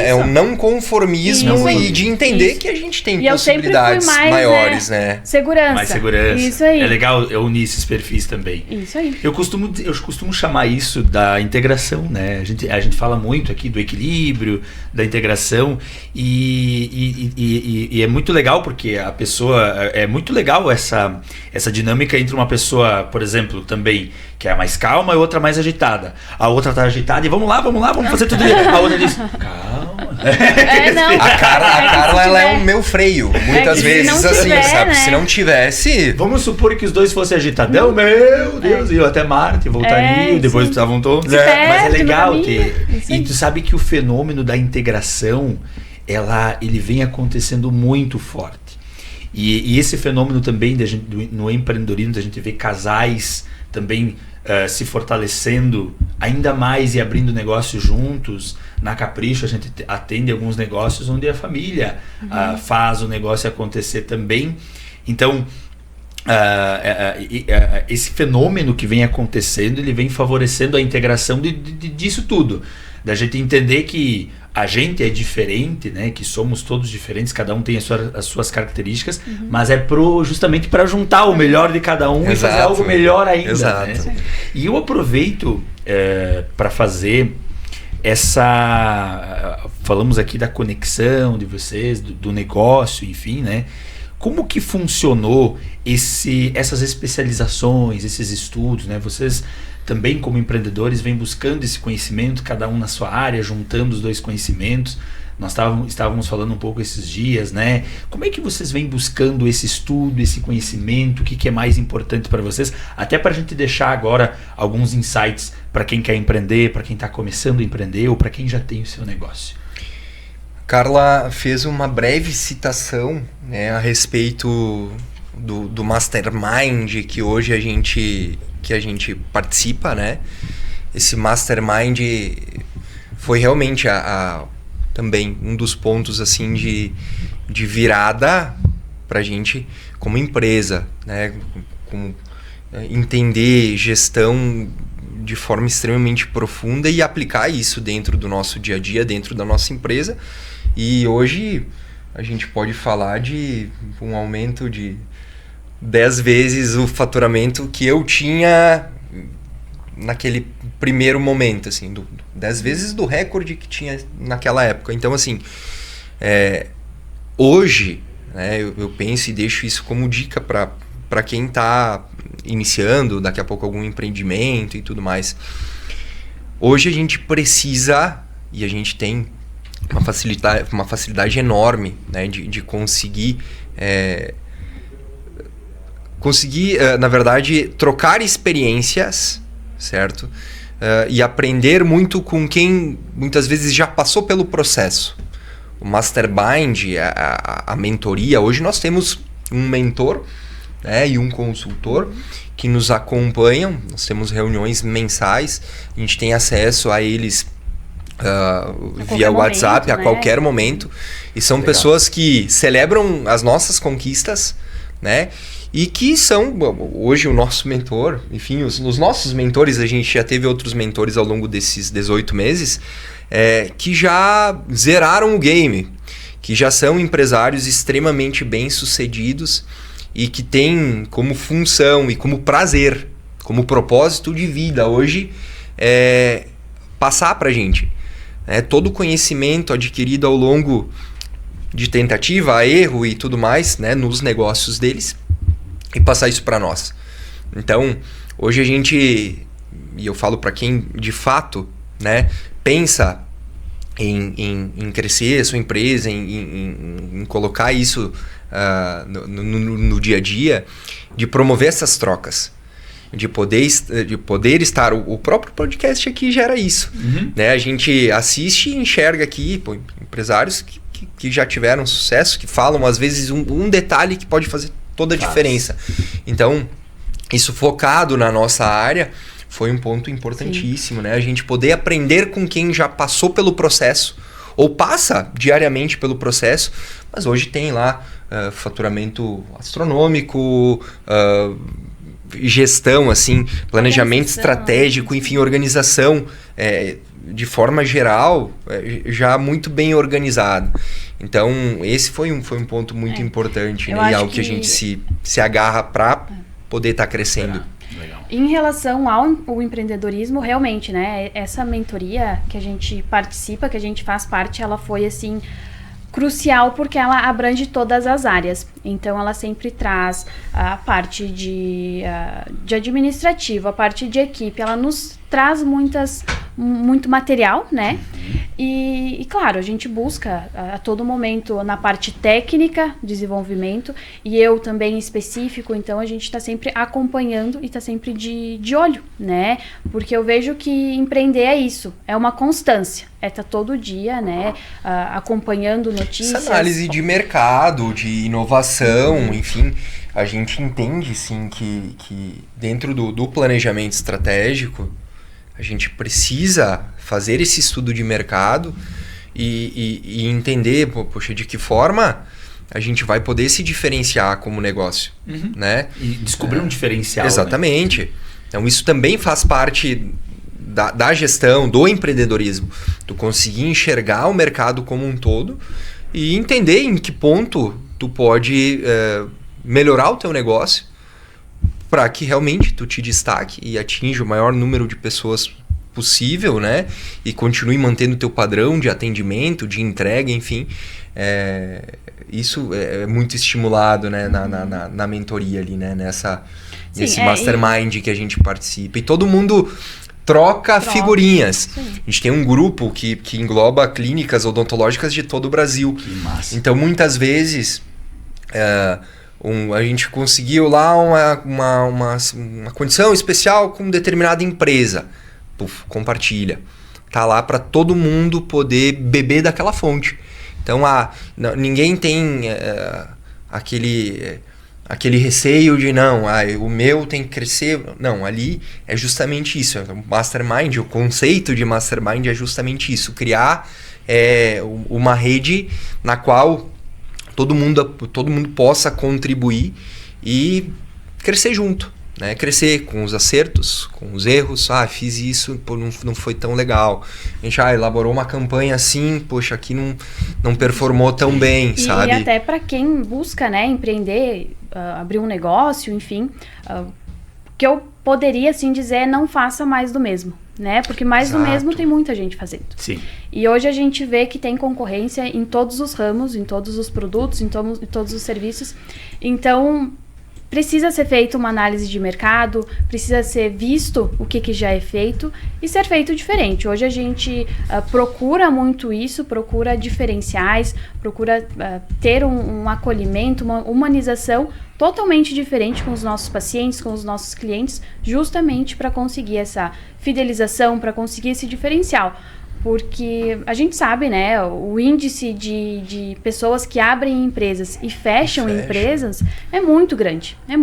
Speaker 2: É um não conformismo e de entender que a gente tem possibilidades maiores, né?
Speaker 3: Segurança.
Speaker 1: Mais segurança.
Speaker 3: Isso aí.
Speaker 1: É legal eu unir esses perfis também.
Speaker 3: Isso aí.
Speaker 1: Eu costumo chamar isso da integração, né? A gente fala muito aqui do equilíbrio, da integração e é muito legal porque a pessoa... É muito legal essa dinâmica entre uma pessoa, por exemplo, também que é a mais calma e outra mais agitada. A outra tá agitada e vamos lá, vamos fazer tudo isso. A outra diz, calma,
Speaker 2: A Carla, ela é o meu freio, muitas vezes assim,
Speaker 3: tiver,
Speaker 2: sabe?
Speaker 3: né?
Speaker 2: Se não tivesse...
Speaker 1: Vamos supor que os dois fossem agitadão, meu Deus, iam até Marte, voltariam, depois estavam todos... Mas é legal ter... E tu sabe que o fenômeno da integração, ele vem acontecendo muito forte. E esse fenômeno também no empreendedorismo, a gente vê casais também se fortalecendo ainda mais e abrindo negócios juntos. Na Capricho a gente atende alguns negócios onde a família faz o negócio acontecer também. Então esse fenômeno que vem acontecendo, ele vem favorecendo a integração disso tudo, da gente entender que a gente é diferente, né? Que somos todos diferentes, cada um tem as suas características, mas é justamente para juntar o melhor de cada um. Exato. E fazer algo melhor ainda. Exato. Né? E eu aproveito para fazer falamos aqui da conexão de vocês, do negócio, enfim, né? Como que funcionou essas especializações, esses estudos, né? Vocês também, como empreendedores, vêm buscando esse conhecimento, cada um na sua área, juntando os dois conhecimentos. Nós estávamos falando um pouco esses dias, né? Como é que vocês vêm buscando esse estudo, esse conhecimento? O que é mais importante para vocês? Até para a gente deixar agora alguns insights para quem quer empreender, para quem está começando a empreender ou para quem já tem o seu negócio.
Speaker 2: Carla fez uma breve citação, né, a respeito do Mastermind que hoje a gente participa, né? Esse Mastermind foi realmente também um dos pontos assim de virada para a gente como empresa, né? Como entender gestão de forma extremamente profunda e aplicar isso dentro do nosso dia a dia, dentro da nossa empresa. E hoje a gente pode falar de um aumento de 10 vezes o faturamento que eu tinha naquele primeiro momento, assim, 10 vezes do recorde que tinha naquela época. Então, assim, hoje, né, eu penso e deixo isso como dica para quem está iniciando, daqui a pouco algum empreendimento e tudo mais. Hoje a gente precisa, e a gente tem uma facilidade enorme, né, de conseguir... na verdade, trocar experiências, certo? E aprender muito com quem muitas vezes já passou pelo processo. O Mastermind, a mentoria, hoje nós temos um mentor, né, e um consultor que nos acompanham. Nós temos reuniões mensais, a gente tem acesso a eles via WhatsApp, né? A qualquer momento. E são Legal. Pessoas que celebram as nossas conquistas, né? E que são hoje o nosso mentor, enfim, os nossos mentores. A gente já teve outros mentores ao longo desses 18 meses que já zeraram o game, que já são empresários extremamente bem-sucedidos e que têm como função e como prazer, como propósito de vida hoje passar para a gente todo o conhecimento adquirido ao longo de tentativa, erro e tudo mais, né, nos negócios deles, e passar isso para nós. Então, hoje a gente, e eu falo para quem de fato, né, pensa em crescer a sua empresa, em colocar isso no dia a dia, de promover essas trocas, de poder estar... O próprio podcast aqui gera isso. Né? A gente assiste e enxerga aqui empresários que já tiveram sucesso, que falam às vezes um detalhe que pode fazer toda a diferença. Então, isso focado na nossa área foi um ponto importantíssimo, né? A gente poder aprender com quem já passou pelo processo ou passa diariamente pelo processo, mas hoje tem lá faturamento astronômico, gestão, assim, planejamento estratégico, enfim, organização de forma geral, já muito bem organizado. Então, esse foi um ponto muito importante, né? E algo que a gente se agarra para poder estar crescendo.
Speaker 3: Legal. Em relação ao empreendedorismo, realmente, né? Essa mentoria que a gente participa, que a gente faz parte, ela foi, assim, crucial porque ela abrange todas as áreas. Então, ela sempre traz a parte de administrativo, a parte de equipe. Ela nos traz muito material, né? E claro, a gente busca a todo momento na parte técnica, desenvolvimento, e eu também específico, então a gente está sempre acompanhando e está sempre de olho, né? Porque eu vejo que empreender é isso, é uma constância, é estar todo dia, né, acompanhando notícias.
Speaker 2: Essa análise de mercado, de inovação, enfim, a gente entende sim que dentro do planejamento estratégico, a gente precisa fazer esse estudo de mercado e entender, poxa, de que forma a gente vai poder se diferenciar como negócio, né?
Speaker 1: E descobrir um diferencial.
Speaker 2: Exatamente. Né? Então, isso também faz parte da gestão, do empreendedorismo. Tu conseguir enxergar o mercado como um todo e entender em que ponto tu pode melhorar o teu negócio para que realmente tu te destaque e atinja o maior número de pessoas possível, né? E continue mantendo o teu padrão de atendimento, de entrega, enfim. Isso é muito estimulado, né? na mentoria ali, né? Nesse mastermind que a gente participa. E todo mundo troca figurinhas. Sim. A gente tem um grupo que engloba clínicas odontológicas de todo o Brasil.
Speaker 1: Que massa.
Speaker 2: Então, muitas vezes... a gente conseguiu lá uma condição especial com determinada empresa. Puf, compartilha. Tá lá para todo mundo poder beber daquela fonte. Então, ninguém tem aquele receio de o meu tem que crescer. Não, ali é justamente isso. O mastermind, o conceito de mastermind é justamente isso. Criar uma rede na qual todo mundo possa contribuir e crescer junto, né? Crescer com os acertos, com os erros. Fiz isso, não foi tão legal. A gente elaborou uma campanha assim, poxa, aqui não performou tão bem, sabe?
Speaker 3: E até para quem busca, né, empreender, abrir um negócio, enfim, que eu poderia assim dizer, não faça mais do mesmo, né? Porque mais
Speaker 2: Exato.
Speaker 3: do mesmo tem muita gente fazendo.
Speaker 1: Sim.
Speaker 3: E hoje a gente vê que tem concorrência em todos os ramos, em todos os produtos, em todos os serviços. Então, precisa ser feita uma análise de mercado, precisa ser visto o que já é feito e ser feito diferente. Hoje a gente procura muito isso, procura diferenciais, procura ter um acolhimento, uma humanização totalmente diferente com os nossos pacientes, com os nossos clientes, justamente para conseguir essa fidelização, para conseguir esse diferencial. Porque a gente sabe, né, o índice de pessoas que abrem empresas e fecham empresas é muito grande, né?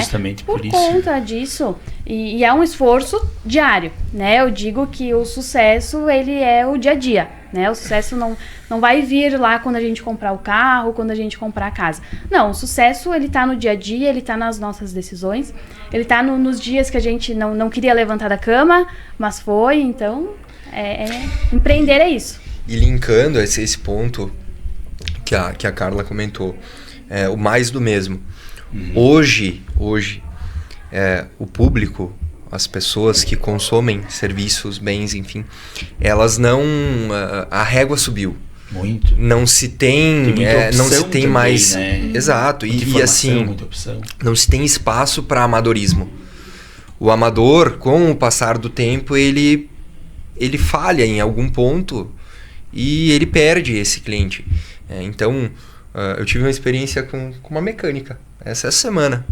Speaker 1: Justamente por isso.
Speaker 3: Por conta disso, e é um esforço diário, né? Eu digo que o sucesso, ele é o dia a dia, né? O sucesso não vai vir lá quando a gente comprar o carro, quando a gente comprar a casa. Não, o sucesso, ele tá no dia a dia, ele tá nas nossas decisões, ele tá nos dias que a gente não queria levantar da cama, mas foi, então... empreender é isso.
Speaker 2: E linkando esse ponto que a Carla comentou, o mais do mesmo. Hoje o público, as pessoas que consomem serviços, bens, enfim, elas não... a régua subiu.
Speaker 1: Muito.
Speaker 2: Não se tem
Speaker 1: também,
Speaker 2: mais...
Speaker 1: Né?
Speaker 2: Exato. E assim,
Speaker 1: muita opção.
Speaker 2: Não se tem espaço para amadorismo. O amador, com o passar do tempo, ele falha em algum ponto e ele perde esse cliente. Então, eu tive uma experiência com uma mecânica essa semana.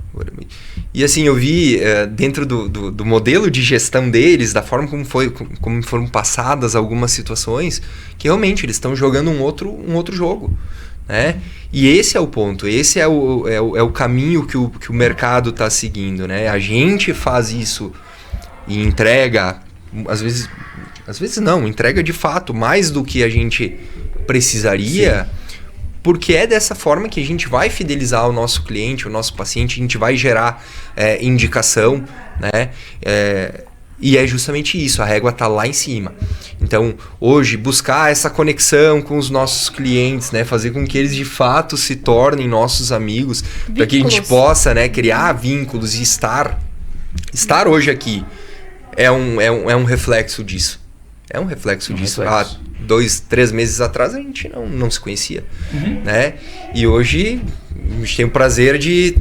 Speaker 2: E assim, eu vi dentro do modelo de gestão deles, da forma como foram passadas algumas situações, que realmente eles estão jogando um outro jogo. Né? E esse é o ponto, esse é o caminho que o mercado está seguindo. Né? A gente faz isso e entrega, às vezes não, entrega de fato mais do que a gente precisaria. Sim. Porque é dessa forma que a gente vai fidelizar o nosso cliente, o nosso paciente, a gente vai gerar indicação, né? E é justamente isso, a régua está lá em cima. Então, hoje, buscar essa conexão com os nossos clientes, né? Fazer com que eles de fato se tornem nossos amigos, para que a gente possa, né, criar vínculos e estar hoje aqui é um reflexo disso. É um reflexo disso. Há 2-3 meses atrás a gente não se conhecia, né? E hoje a gente tem o prazer de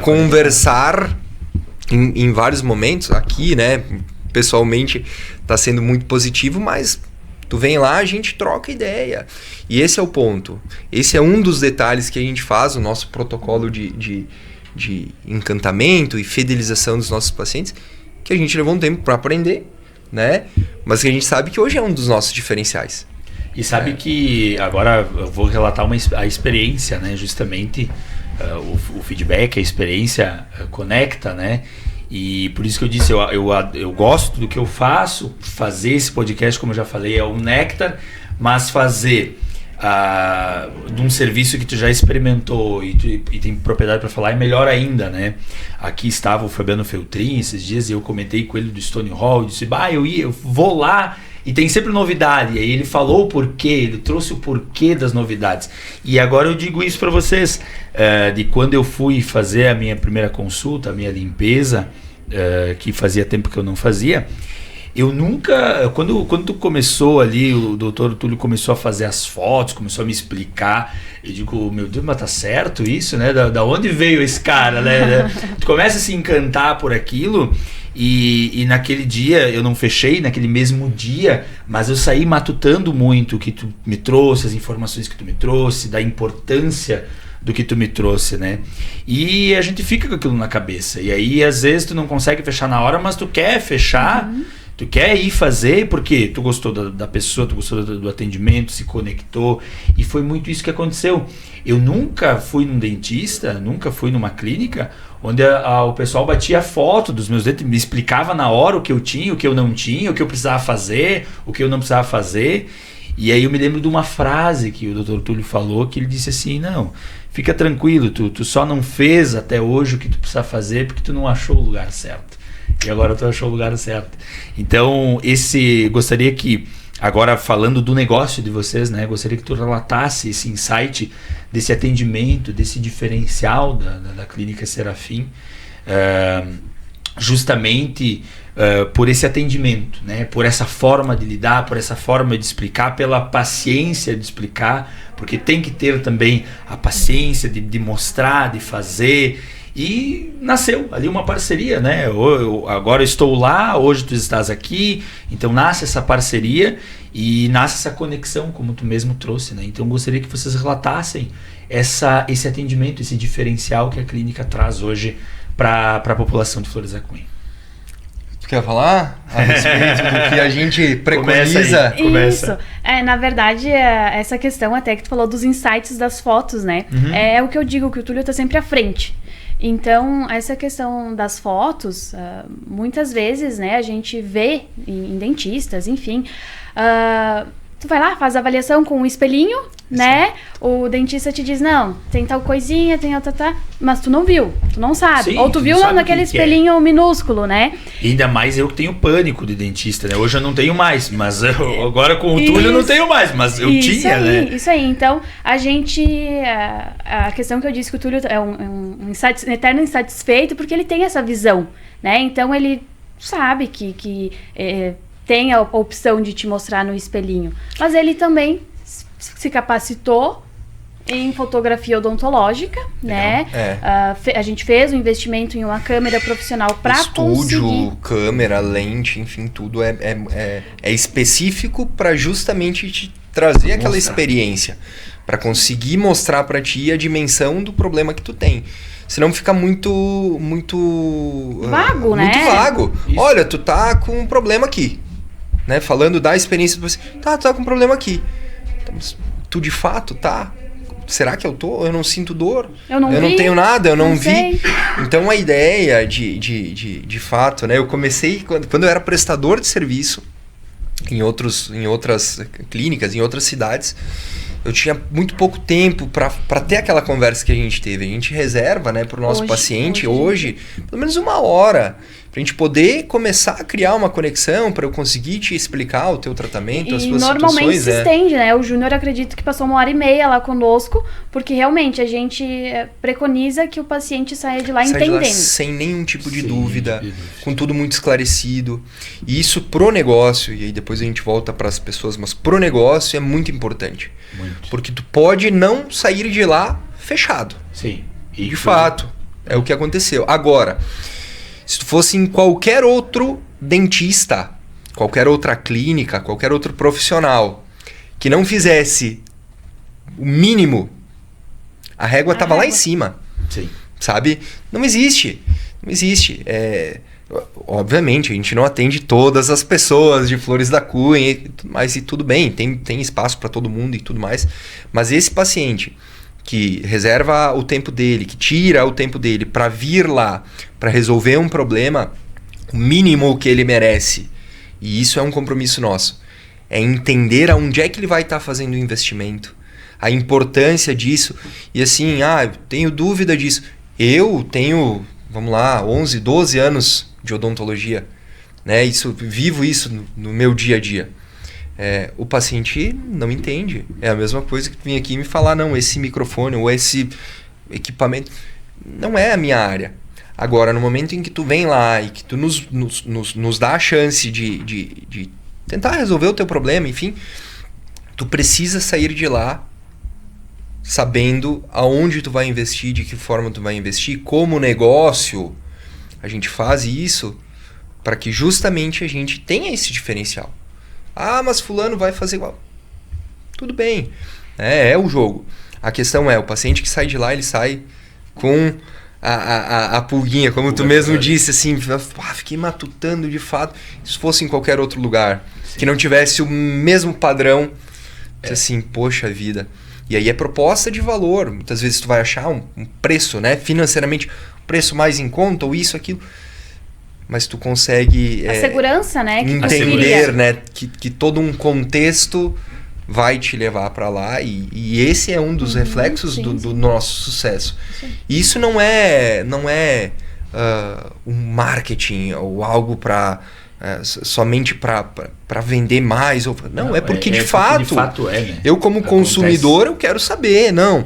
Speaker 2: conversar em vários momentos aqui, né? Pessoalmente está sendo muito positivo, mas Tu vem lá, a gente troca ideia. E esse é o ponto. Esse é um dos detalhes que a gente faz, o nosso protocolo de encantamento e fidelização dos nossos pacientes, que a gente levou um tempo para aprender, né? Mas que a gente sabe que hoje é um dos nossos diferenciais.
Speaker 1: E sabe que agora eu vou relatar a experiência, né? Justamente o feedback, a experiência conecta, né? E por isso que eu disse, eu gosto do que eu faço. Fazer esse podcast, como eu já falei, é um néctar, mas fazer de um serviço que tu já experimentou e tem propriedade para falar é melhor ainda, né? Aqui estava o Fabiano Feltrin esses dias e eu comentei com ele do Stonewall, disse, eu vou lá e tem sempre novidade. E aí ele falou o porquê, ele trouxe o porquê das novidades. E agora eu digo isso para vocês, de quando eu fui fazer a minha primeira consulta, a minha limpeza, que fazia tempo que eu não fazia. Eu nunca, quando tu começou ali, o doutor Túlio começou a fazer as fotos, começou a me explicar, eu digo, meu Deus, mas tá certo isso, né? Da onde veio esse cara, né? Tu começa a se encantar por aquilo e naquele dia, eu não fechei naquele mesmo dia, mas eu saí matutando muito o que tu me trouxe, as informações que tu me trouxe, da importância do que tu me trouxe, né? E a gente fica com aquilo na cabeça, e aí às vezes tu não consegue fechar na hora, mas tu quer fechar, tu quer ir fazer porque tu gostou da pessoa, tu gostou do atendimento, se conectou. E foi muito isso que aconteceu. Eu nunca fui num dentista, nunca fui numa clínica onde o pessoal batia a foto dos meus dentes, me explicava na hora o que eu tinha, o que eu não tinha, o que eu precisava fazer, o que eu não precisava fazer. E aí eu me lembro de uma frase que o Dr. Túlio falou, que ele disse assim, não, fica tranquilo, tu só não fez até hoje o que tu precisa fazer porque tu não achou o lugar certo. E agora tu achou o lugar certo. Então, gostaria que, agora falando do negócio de vocês, né? Gostaria que tu relatasse esse insight desse atendimento, desse diferencial da Clínica Serafim, justamente por esse atendimento, né? Por essa forma de lidar, por essa forma de explicar, pela paciência de explicar, porque tem que ter também a paciência de mostrar, de fazer. E nasceu ali uma parceria, né? Agora eu estou lá, hoje tu estás aqui, então nasce essa parceria e nasce essa conexão, como tu mesmo trouxe, né? Então eu gostaria que vocês relatassem esse atendimento, esse diferencial que a clínica traz hoje para a população de Flores da Cunha.
Speaker 2: Tu quer falar a respeito do que a gente preconiza?
Speaker 1: Começa.
Speaker 3: Isso. Na verdade, essa questão até que tu falou dos insights das fotos, né? É o que eu digo, que o Túlio está sempre à frente. Então, essa questão das fotos, muitas vezes, né, a gente vê em dentistas, enfim, tu vai lá, faz a avaliação com um espelhinho, né? O dentista te diz, não, tem tal coisinha, tem outra, mas tu não viu, tu não sabe.
Speaker 1: Sim,
Speaker 3: ou tu viu naquele espelhinho minúsculo, né?
Speaker 1: E ainda mais eu que tenho pânico de dentista, né? Hoje eu não tenho mais, mas agora com o Túlio eu não tenho mais, mas eu tinha, né?
Speaker 3: Isso aí, então a gente, a questão que eu disse que o Túlio é um eterno insatisfeito porque ele tem essa visão, né? Então ele sabe que tem a opção de te mostrar no espelhinho, mas ele também se capacitou em fotografia odontológica, né? A gente fez um investimento em uma câmera profissional para conseguir...
Speaker 2: Estúdio, câmera, lente, enfim, tudo é específico para justamente te trazer aquela experiência, para conseguir mostrar para ti a dimensão do problema que tu tem. Senão fica muito
Speaker 3: vago, né?
Speaker 2: Muito vago.
Speaker 1: Isso.
Speaker 2: Olha, tu tá com um problema aqui, né? Falando da experiência do paciente. Tu tá com um problema aqui. Tu de fato tá? Será que eu não sinto dor? Eu não tenho nada, eu não vi.
Speaker 3: Sei.
Speaker 2: Então a ideia de fato, né? Eu comecei quando eu era prestador de serviço em outras clínicas, em outras cidades. Eu tinha muito pouco tempo para ter aquela conversa que a gente teve. A gente reserva, né, para o nosso paciente hoje pelo menos 1 hora, para a gente poder começar a criar uma conexão, para eu conseguir te explicar o teu tratamento, as suas situações.
Speaker 3: E normalmente se estende, né? O Júnior, acredito que passou 1h30 lá conosco, porque realmente a gente preconiza que o paciente saia de lá entendendo.
Speaker 2: De lá sem nenhum tipo de dúvida, com tudo muito esclarecido. E isso pro negócio, e aí depois a gente volta para as pessoas, mas pro negócio é muito importante.
Speaker 1: Muito.
Speaker 2: Porque tu pode não sair de lá fechado.
Speaker 1: Sim.
Speaker 2: E de fato, é o que aconteceu. Agora, se tu fosse em qualquer outro dentista, qualquer outra clínica, qualquer outro profissional que não fizesse o mínimo, a régua estava lá em cima.
Speaker 1: Sim.
Speaker 2: Sabe? Não existe. Não existe. Obviamente, a gente não atende todas as pessoas de Flores da Cunha, mas e tudo bem, tem espaço para todo mundo e tudo mais. Mas esse paciente que reserva o tempo dele, que tira o tempo dele para vir lá, para resolver um problema, o mínimo que ele merece, e isso é um compromisso nosso, é entender aonde é que ele vai estar fazendo o investimento, a importância disso. E assim, eu tenho dúvida disso. Eu tenho, vamos lá, 11, 12 anos de odontologia, né? Vivo isso no meu dia a dia. O paciente não entende. É a mesma coisa que tu vir aqui e me falar, não, esse microfone ou esse equipamento não é a minha área. Agora, no momento em que tu vem lá e que tu nos dá a chance de tentar resolver o teu problema, enfim, tu precisa sair de lá sabendo aonde tu vai investir, de que forma tu vai investir, como negócio a gente faz isso para que justamente a gente tenha esse diferencial. Mas fulano vai fazer igual. Tudo bem, é o jogo. A questão é, o paciente que sai de lá, ele sai com a pulguinha, como tu mesmo disse, assim, fiquei matutando de fato. Se fosse em qualquer outro lugar, que não tivesse o mesmo padrão, assim, poxa vida. E aí é proposta de valor. Muitas vezes tu vai achar um preço, né? Financeiramente, um preço mais em conta, ou isso, aquilo. Mas tu consegue...
Speaker 3: A segurança, né? Que
Speaker 2: entender, né? Que todo um contexto vai te levar para lá. E esse é um dos reflexos do nosso sucesso. Sim. Isso não é um marketing ou algo para... somente para vender mais. Não, é porque de fato né? Eu como consumidor eu quero saber, não,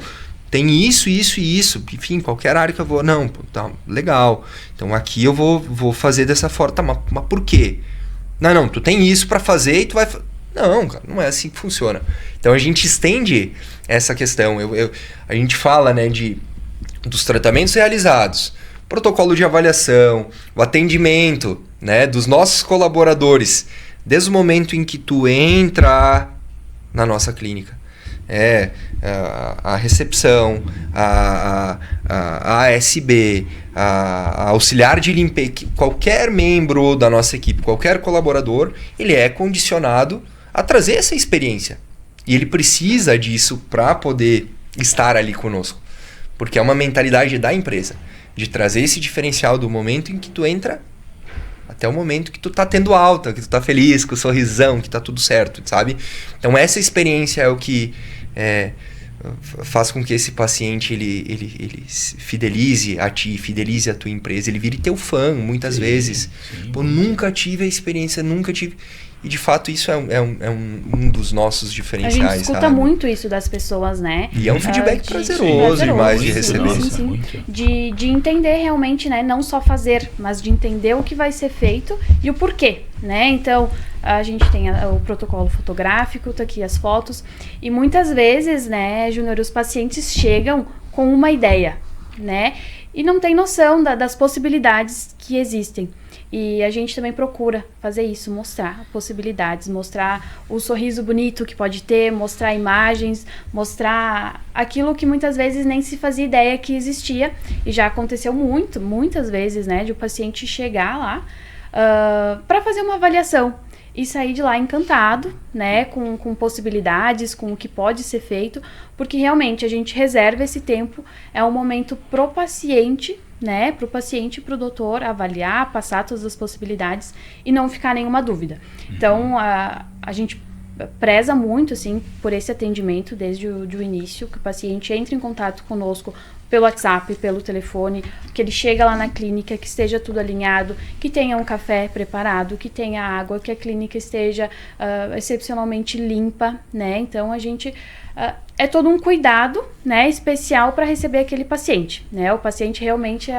Speaker 2: tem isso e isso, enfim, qualquer área que eu vou, não, tá, legal, então aqui eu vou fazer dessa forma, tá, mas por quê? Não, tu tem isso para fazer e tu vai... Não, cara, não é assim que funciona. Então a gente estende essa questão, a gente fala, né, dos tratamentos realizados, protocolo de avaliação, o atendimento, né, dos nossos colaboradores, desde o momento em que tu entra na nossa clínica. A recepção, a ASB, a auxiliar de limpeza, qualquer membro da nossa equipe, qualquer colaborador, ele é condicionado a trazer essa experiência. E ele precisa disso para poder estar ali conosco. Porque é uma mentalidade da empresa, de trazer esse diferencial do momento em que tu entra até o momento que tu tá tendo alta, que tu tá feliz, com o sorrisão, que tá tudo certo, sabe? Então essa experiência é o que faz com que esse paciente ele fidelize a ti, fidelize a tua empresa, ele vire teu fã muitas vezes.
Speaker 1: Sim,
Speaker 2: nunca tive a experiência, nunca tive... E de fato isso é um dos nossos diferenciais.
Speaker 3: A gente escuta muito isso das pessoas, né?
Speaker 2: E é um feedback prazeroso demais de receber.
Speaker 3: Sim. De entender realmente, né? Não só fazer, mas de entender o que vai ser feito e o porquê, né? Então, a gente tem o protocolo fotográfico, tá aqui as fotos. E muitas vezes, né, Júnior, os pacientes chegam com uma ideia, né? E não tem noção das possibilidades que existem. E a gente também procura fazer isso, mostrar possibilidades, mostrar o sorriso bonito que pode ter, mostrar imagens, mostrar aquilo que muitas vezes nem se fazia ideia que existia. E já aconteceu muitas vezes, né, de o paciente chegar lá para fazer uma avaliação e sair de lá encantado, né, com possibilidades, com o que pode ser feito, porque realmente a gente reserva esse tempo, é um momento pro paciente, né, para o paciente e para o doutor avaliar, passar todas as possibilidades e não ficar nenhuma dúvida. Então, a gente preza muito, assim, por esse atendimento desde o início, que o paciente entre em contato conosco pelo WhatsApp, pelo telefone, que ele chega lá na clínica, que esteja tudo alinhado, que tenha um café preparado, que tenha água, que a clínica esteja excepcionalmente limpa, né? Então, a gente... é todo um cuidado, né, especial para receber aquele paciente, né? O paciente realmente é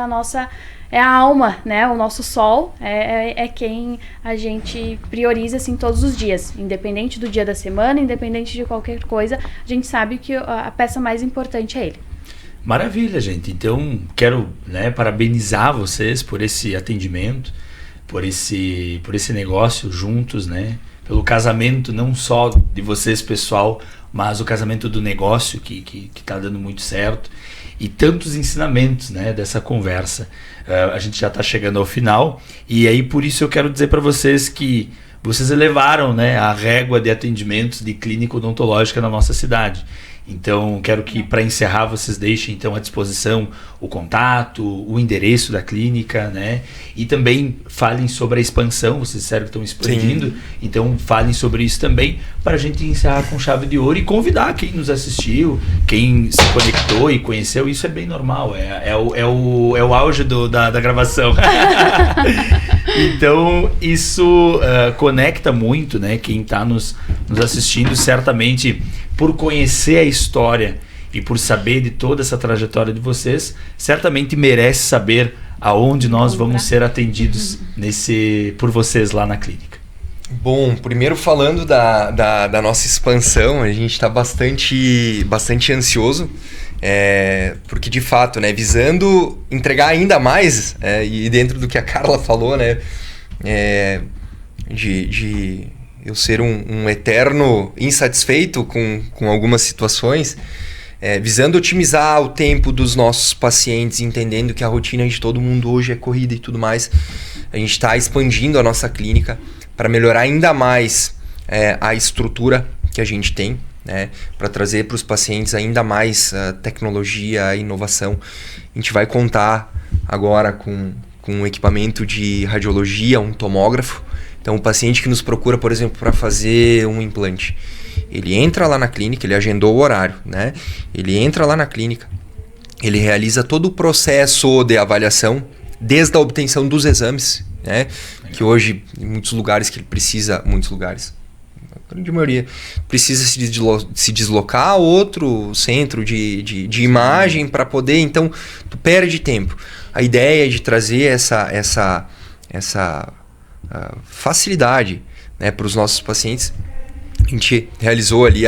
Speaker 3: a alma, né? O nosso sol é quem a gente prioriza assim todos os dias, independente do dia da semana, independente de qualquer coisa, a gente sabe que a peça mais importante é ele.
Speaker 1: Maravilha, gente. Então, quero, né, parabenizar vocês por esse atendimento, por esse negócio juntos, né? Pelo casamento não só de vocês, pessoal, mas o casamento do negócio que tá dando muito certo. E tantos ensinamentos, né, dessa conversa. A gente já está chegando ao final, e aí por isso eu quero dizer para vocês que vocês elevaram, né, a régua de atendimentos de clínica odontológica na nossa cidade. Então, quero que, para encerrar, vocês deixem então à disposição o contato, o endereço da clínica, né? E também falem sobre a expansão, vocês disseram que estão expandindo, sim. Então falem sobre isso também, para a gente encerrar com chave de ouro e convidar quem nos assistiu, quem se conectou e conheceu. Isso é bem normal, é o auge da gravação. Então, isso conecta muito, né? Quem está nos assistindo, certamente, por conhecer a história e por saber de toda essa trajetória de vocês, certamente merece saber aonde nós vamos ser atendidos por vocês lá na clínica.
Speaker 2: Bom, primeiro falando da nossa expansão, a gente está bastante ansioso, porque de fato, né, visando entregar ainda mais, e dentro do que a Carla falou, né, de eu ser um eterno insatisfeito com algumas situações, visando otimizar o tempo dos nossos pacientes, entendendo que a rotina de todo mundo hoje é corrida e tudo mais, a gente está expandindo a nossa clínica para melhorar ainda mais a estrutura que a gente tem, né, para trazer para os pacientes ainda mais tecnologia e inovação. A gente vai contar agora com um equipamento de radiologia, um tomógrafo. Então, o paciente que nos procura, por exemplo, para fazer um implante, ele entra lá na clínica, ele agendou o horário, né? Ele entra lá na clínica, ele realiza todo o processo de avaliação, desde a obtenção dos exames, né? Que hoje, em muitos lugares que ele precisa, a grande maioria, precisa se deslocar a outro centro de imagem para poder, então, tu perde tempo. A ideia é de trazer essa facilidade, né, para os nossos pacientes. A gente realizou ali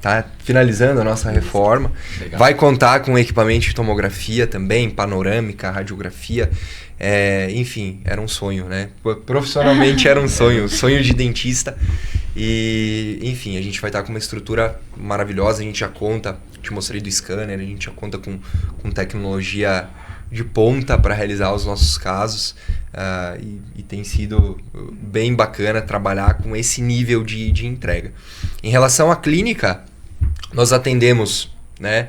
Speaker 2: tá finalizando a nossa reforma. Legal. Vai contar com equipamento de tomografia também, panorâmica, radiografia. Enfim, era um sonho, né? Profissionalmente era um sonho de dentista. E, enfim, a gente vai estar com uma estrutura maravilhosa. A gente já conta, te mostrei do scanner, a gente já conta com tecnologia de ponta para realizar os nossos casos, e tem sido bem bacana trabalhar com esse nível de entrega. Em relação à clínica, nós atendemos, né,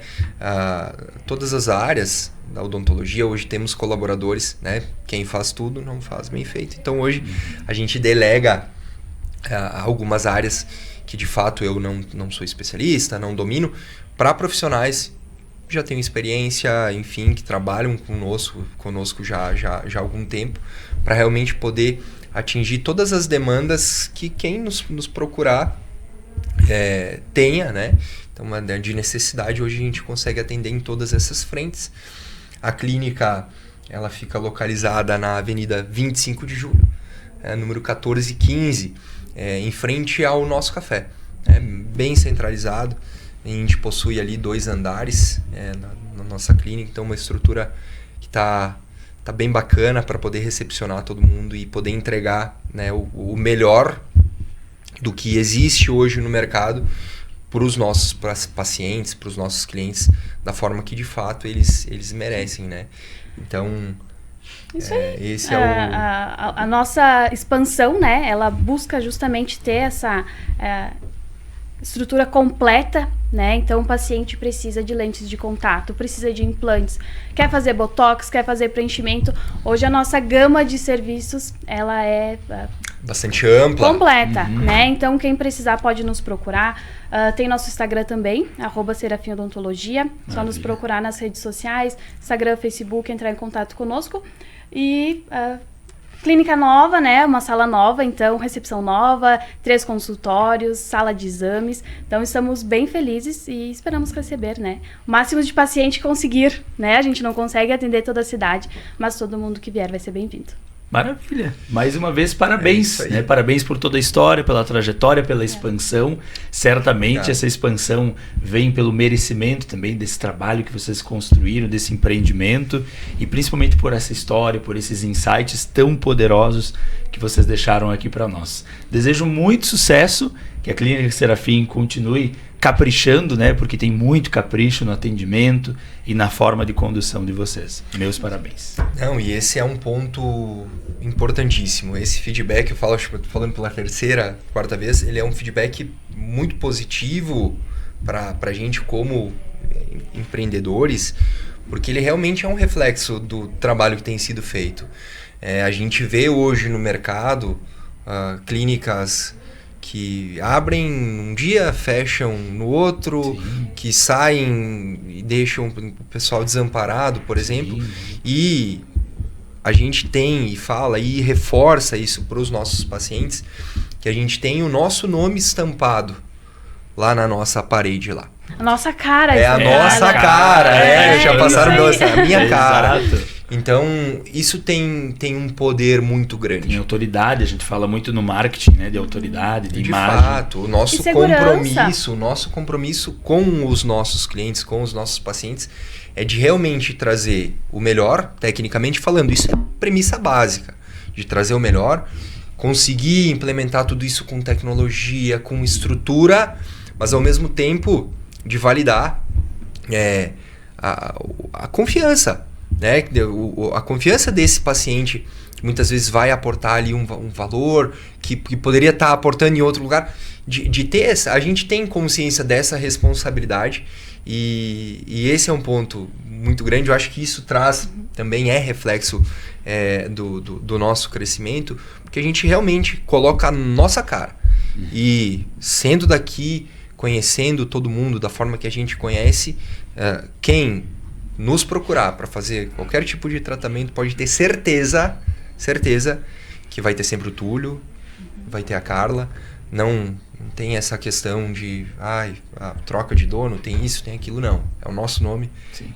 Speaker 2: todas as áreas da odontologia. Hoje temos colaboradores, né? Quem faz tudo não faz bem feito. Então hoje a gente delega algumas áreas que de fato eu não sou especialista, não domino, para profissionais já tenham experiência, enfim, que trabalham conosco já há algum tempo, para realmente poder atingir todas as demandas que quem nos procurar tenha, né? Então, de necessidade, hoje a gente consegue atender em todas essas frentes. A clínica, ela fica localizada na Avenida 25 de Julho, número 1415, em frente ao nosso café. Bem centralizado. A gente possui ali 2 andares na nossa clínica, então uma estrutura que está bem bacana para poder recepcionar todo mundo e poder entregar, né, o melhor do que existe hoje no mercado para os nossos pacientes, para os nossos clientes, da forma que de fato eles merecem, né? Então,
Speaker 3: isso aí.
Speaker 2: Esse é
Speaker 3: a nossa expansão, né? Ela busca justamente ter essa estrutura completa, né? Então o paciente precisa de lentes de contato, precisa de implantes, quer fazer botox, quer fazer preenchimento. Hoje a nossa gama de serviços, ela é
Speaker 2: bastante ampla,
Speaker 3: completa, né? Então quem precisar pode nos procurar. Tem nosso Instagram também, @SerafimOdontologia. Só nos procurar nas redes sociais, Instagram, Facebook, entrar em contato conosco. E clínica nova, né? Uma sala nova, então, recepção nova, 3 consultórios, sala de exames. Então, estamos bem felizes e esperamos receber, né? O máximo de paciente conseguir, né? A gente não consegue atender toda a cidade, mas todo mundo que vier vai ser bem-vindo.
Speaker 1: Maravilha. Mais uma vez, parabéns. Né? Parabéns por toda a história, pela trajetória, pela expansão. Certamente essa expansão vem pelo merecimento também desse trabalho que vocês construíram, desse empreendimento e principalmente por essa história, por esses insights tão poderosos que vocês deixaram aqui para nós. Desejo muito sucesso, que a Clínica Serafim continue caprichando, né? Porque tem muito capricho no atendimento e na forma de condução de vocês. Meus parabéns.
Speaker 2: Não, e esse é um ponto importantíssimo. Esse feedback, eu falo, acho que eu tô falando pela terceira, quarta vez, ele é um feedback muito positivo para a gente como empreendedores, porque ele realmente é um reflexo do trabalho que tem sido feito. A gente vê hoje no mercado clínicas que abrem um dia, fecham no outro, sim, que saem e deixam o pessoal desamparado, por exemplo. Sim. E a gente tem e fala e reforça isso para os nossos pacientes, que a gente tem o nosso nome estampado lá na nossa parede lá.
Speaker 3: A nossa cara.
Speaker 2: É a nossa cara. Já passaram a minha cara.
Speaker 1: Exato.
Speaker 2: Então, isso tem um poder muito grande.
Speaker 1: Tem autoridade, a gente fala muito no marketing, né? De autoridade, de imagem.
Speaker 2: De fato, o nosso compromisso com os nossos clientes, com os nossos pacientes, é de realmente trazer o melhor, tecnicamente falando. Isso é a premissa básica, de trazer o melhor, conseguir implementar tudo isso com tecnologia, com estrutura, mas ao mesmo tempo de validar a confiança. Né? A confiança desse paciente, que muitas vezes vai aportar ali um valor que poderia estar aportando em outro lugar, de ter a gente tem consciência dessa responsabilidade e esse é um ponto muito grande. Eu acho que isso também é reflexo do nosso crescimento, porque a gente realmente coloca a nossa cara. E sendo daqui, conhecendo todo mundo da forma que a gente conhece, quem nos procurar para fazer qualquer tipo de tratamento pode ter certeza que vai ter sempre o Túlio, vai ter a Carla. Não tem essa questão de a troca de dono, tem isso, tem aquilo, não. É o nosso nome.
Speaker 1: Sim.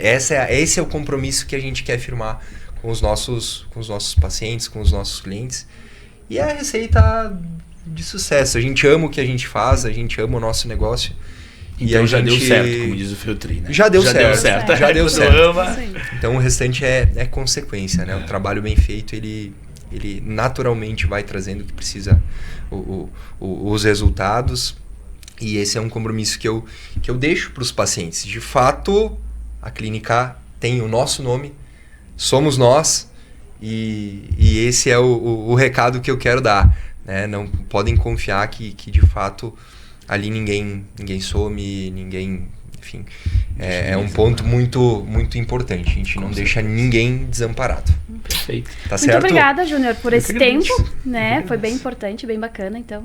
Speaker 2: Esse é o compromisso que a gente quer firmar com os nossos pacientes, com os nossos clientes. E é a receita de sucesso. A gente ama o que a gente faz, a gente ama o nosso negócio.
Speaker 1: Então já deu certo, como diz o Feltrin, né?
Speaker 2: Já deu certo.
Speaker 1: Ama.
Speaker 2: Então o restante é consequência, né? O trabalho bem feito, ele naturalmente vai trazendo o que precisa, os resultados. E esse é um compromisso que eu deixo para os pacientes. De fato, a clínica tem o nosso nome, somos nós, e esse é o recado que eu quero dar. Né? Não podem confiar que de fato ali ninguém some, ninguém, enfim, é um ponto muito, muito importante. A gente não deixa ninguém desamparado.
Speaker 1: Perfeito.
Speaker 2: Tá certo?
Speaker 3: Muito obrigada, Júnior, por esse tempo, né? Foi bem importante, bem bacana, então.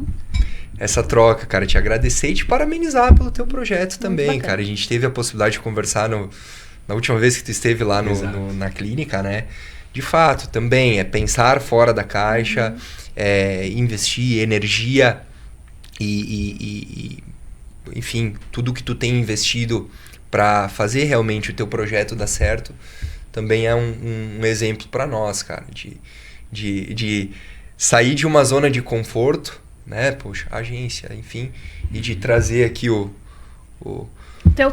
Speaker 2: Essa troca, cara, te agradecer e te parabenizar pelo teu projeto também, cara. A gente teve a possibilidade de conversar na última vez que tu esteve lá na clínica, né? De fato, também é pensar fora da caixa, investir energia e enfim, tudo que tu tem investido para fazer realmente o teu projeto dar certo, também é um exemplo para nós, cara, de sair de uma zona de conforto, né, poxa, agência, enfim, e de trazer aqui o
Speaker 3: teu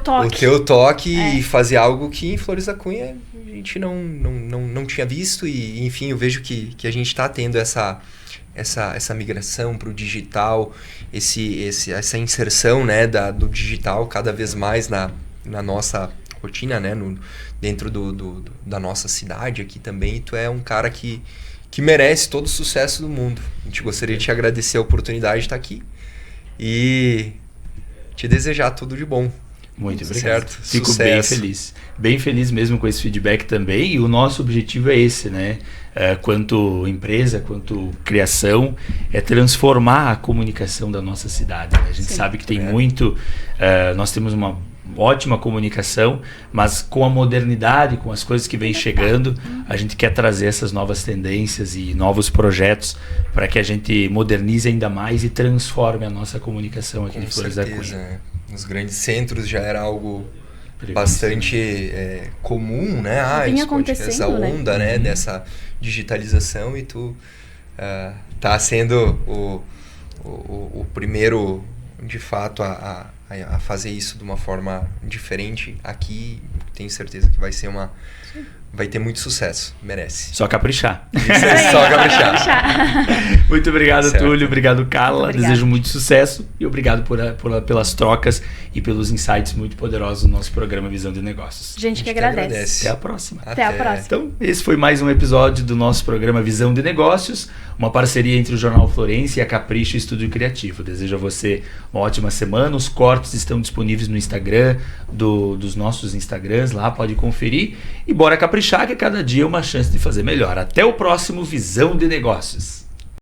Speaker 2: toque e fazer algo que em Flores da Cunha a gente não tinha visto. E enfim, eu vejo que a gente está tendo essa migração para o digital, essa inserção, né, do digital cada vez mais na nossa rotina, né, dentro da nossa cidade aqui também. E tu é um cara que merece todo o sucesso do mundo. A gente gostaria de te agradecer a oportunidade de estar aqui e te desejar tudo de bom.
Speaker 1: Muito obrigado.
Speaker 2: Certo?
Speaker 1: Fico
Speaker 2: Sucesso.
Speaker 1: bem feliz mesmo com esse feedback também, e o nosso objetivo é esse, né? Quanto empresa, quanto criação, é transformar a comunicação da nossa cidade. A gente sabe que tem muito, nós temos uma ótima comunicação, mas com a modernidade, com as coisas que vem chegando, a gente quer trazer essas novas tendências e novos projetos para que a gente modernize ainda mais e transforme a nossa comunicação aqui de Flores da Cunha.
Speaker 2: Nos grandes centros já era algo bastante comum, né?
Speaker 3: Vinha
Speaker 2: essa
Speaker 3: acontecendo,
Speaker 2: onda, né? Dessa digitalização, e tu tá sendo o primeiro, de fato, a fazer isso de uma forma diferente aqui. Tenho certeza que vai ter muito sucesso, merece.
Speaker 1: Só caprichar.
Speaker 2: Isso é só caprichar.
Speaker 1: Muito obrigado,
Speaker 2: Certo.
Speaker 1: Túlio. Obrigado, Carla.
Speaker 3: Muito
Speaker 1: Desejo muito sucesso e obrigado pelas trocas e pelos insights muito poderosos do nosso programa Visão de Negócios.
Speaker 3: Gente que agradece.
Speaker 1: Até a próxima.
Speaker 3: Até a próxima.
Speaker 1: Então, esse foi mais um episódio do nosso programa Visão de Negócios, uma parceria entre o Jornal Florência e a Capricho Estúdio Criativo. Desejo a você uma ótima semana. Os cortes estão disponíveis no Instagram, dos nossos Instagrams, lá pode conferir. E bora caprichar, que cada dia é uma chance de fazer melhor. Até o próximo Visão de Negócios.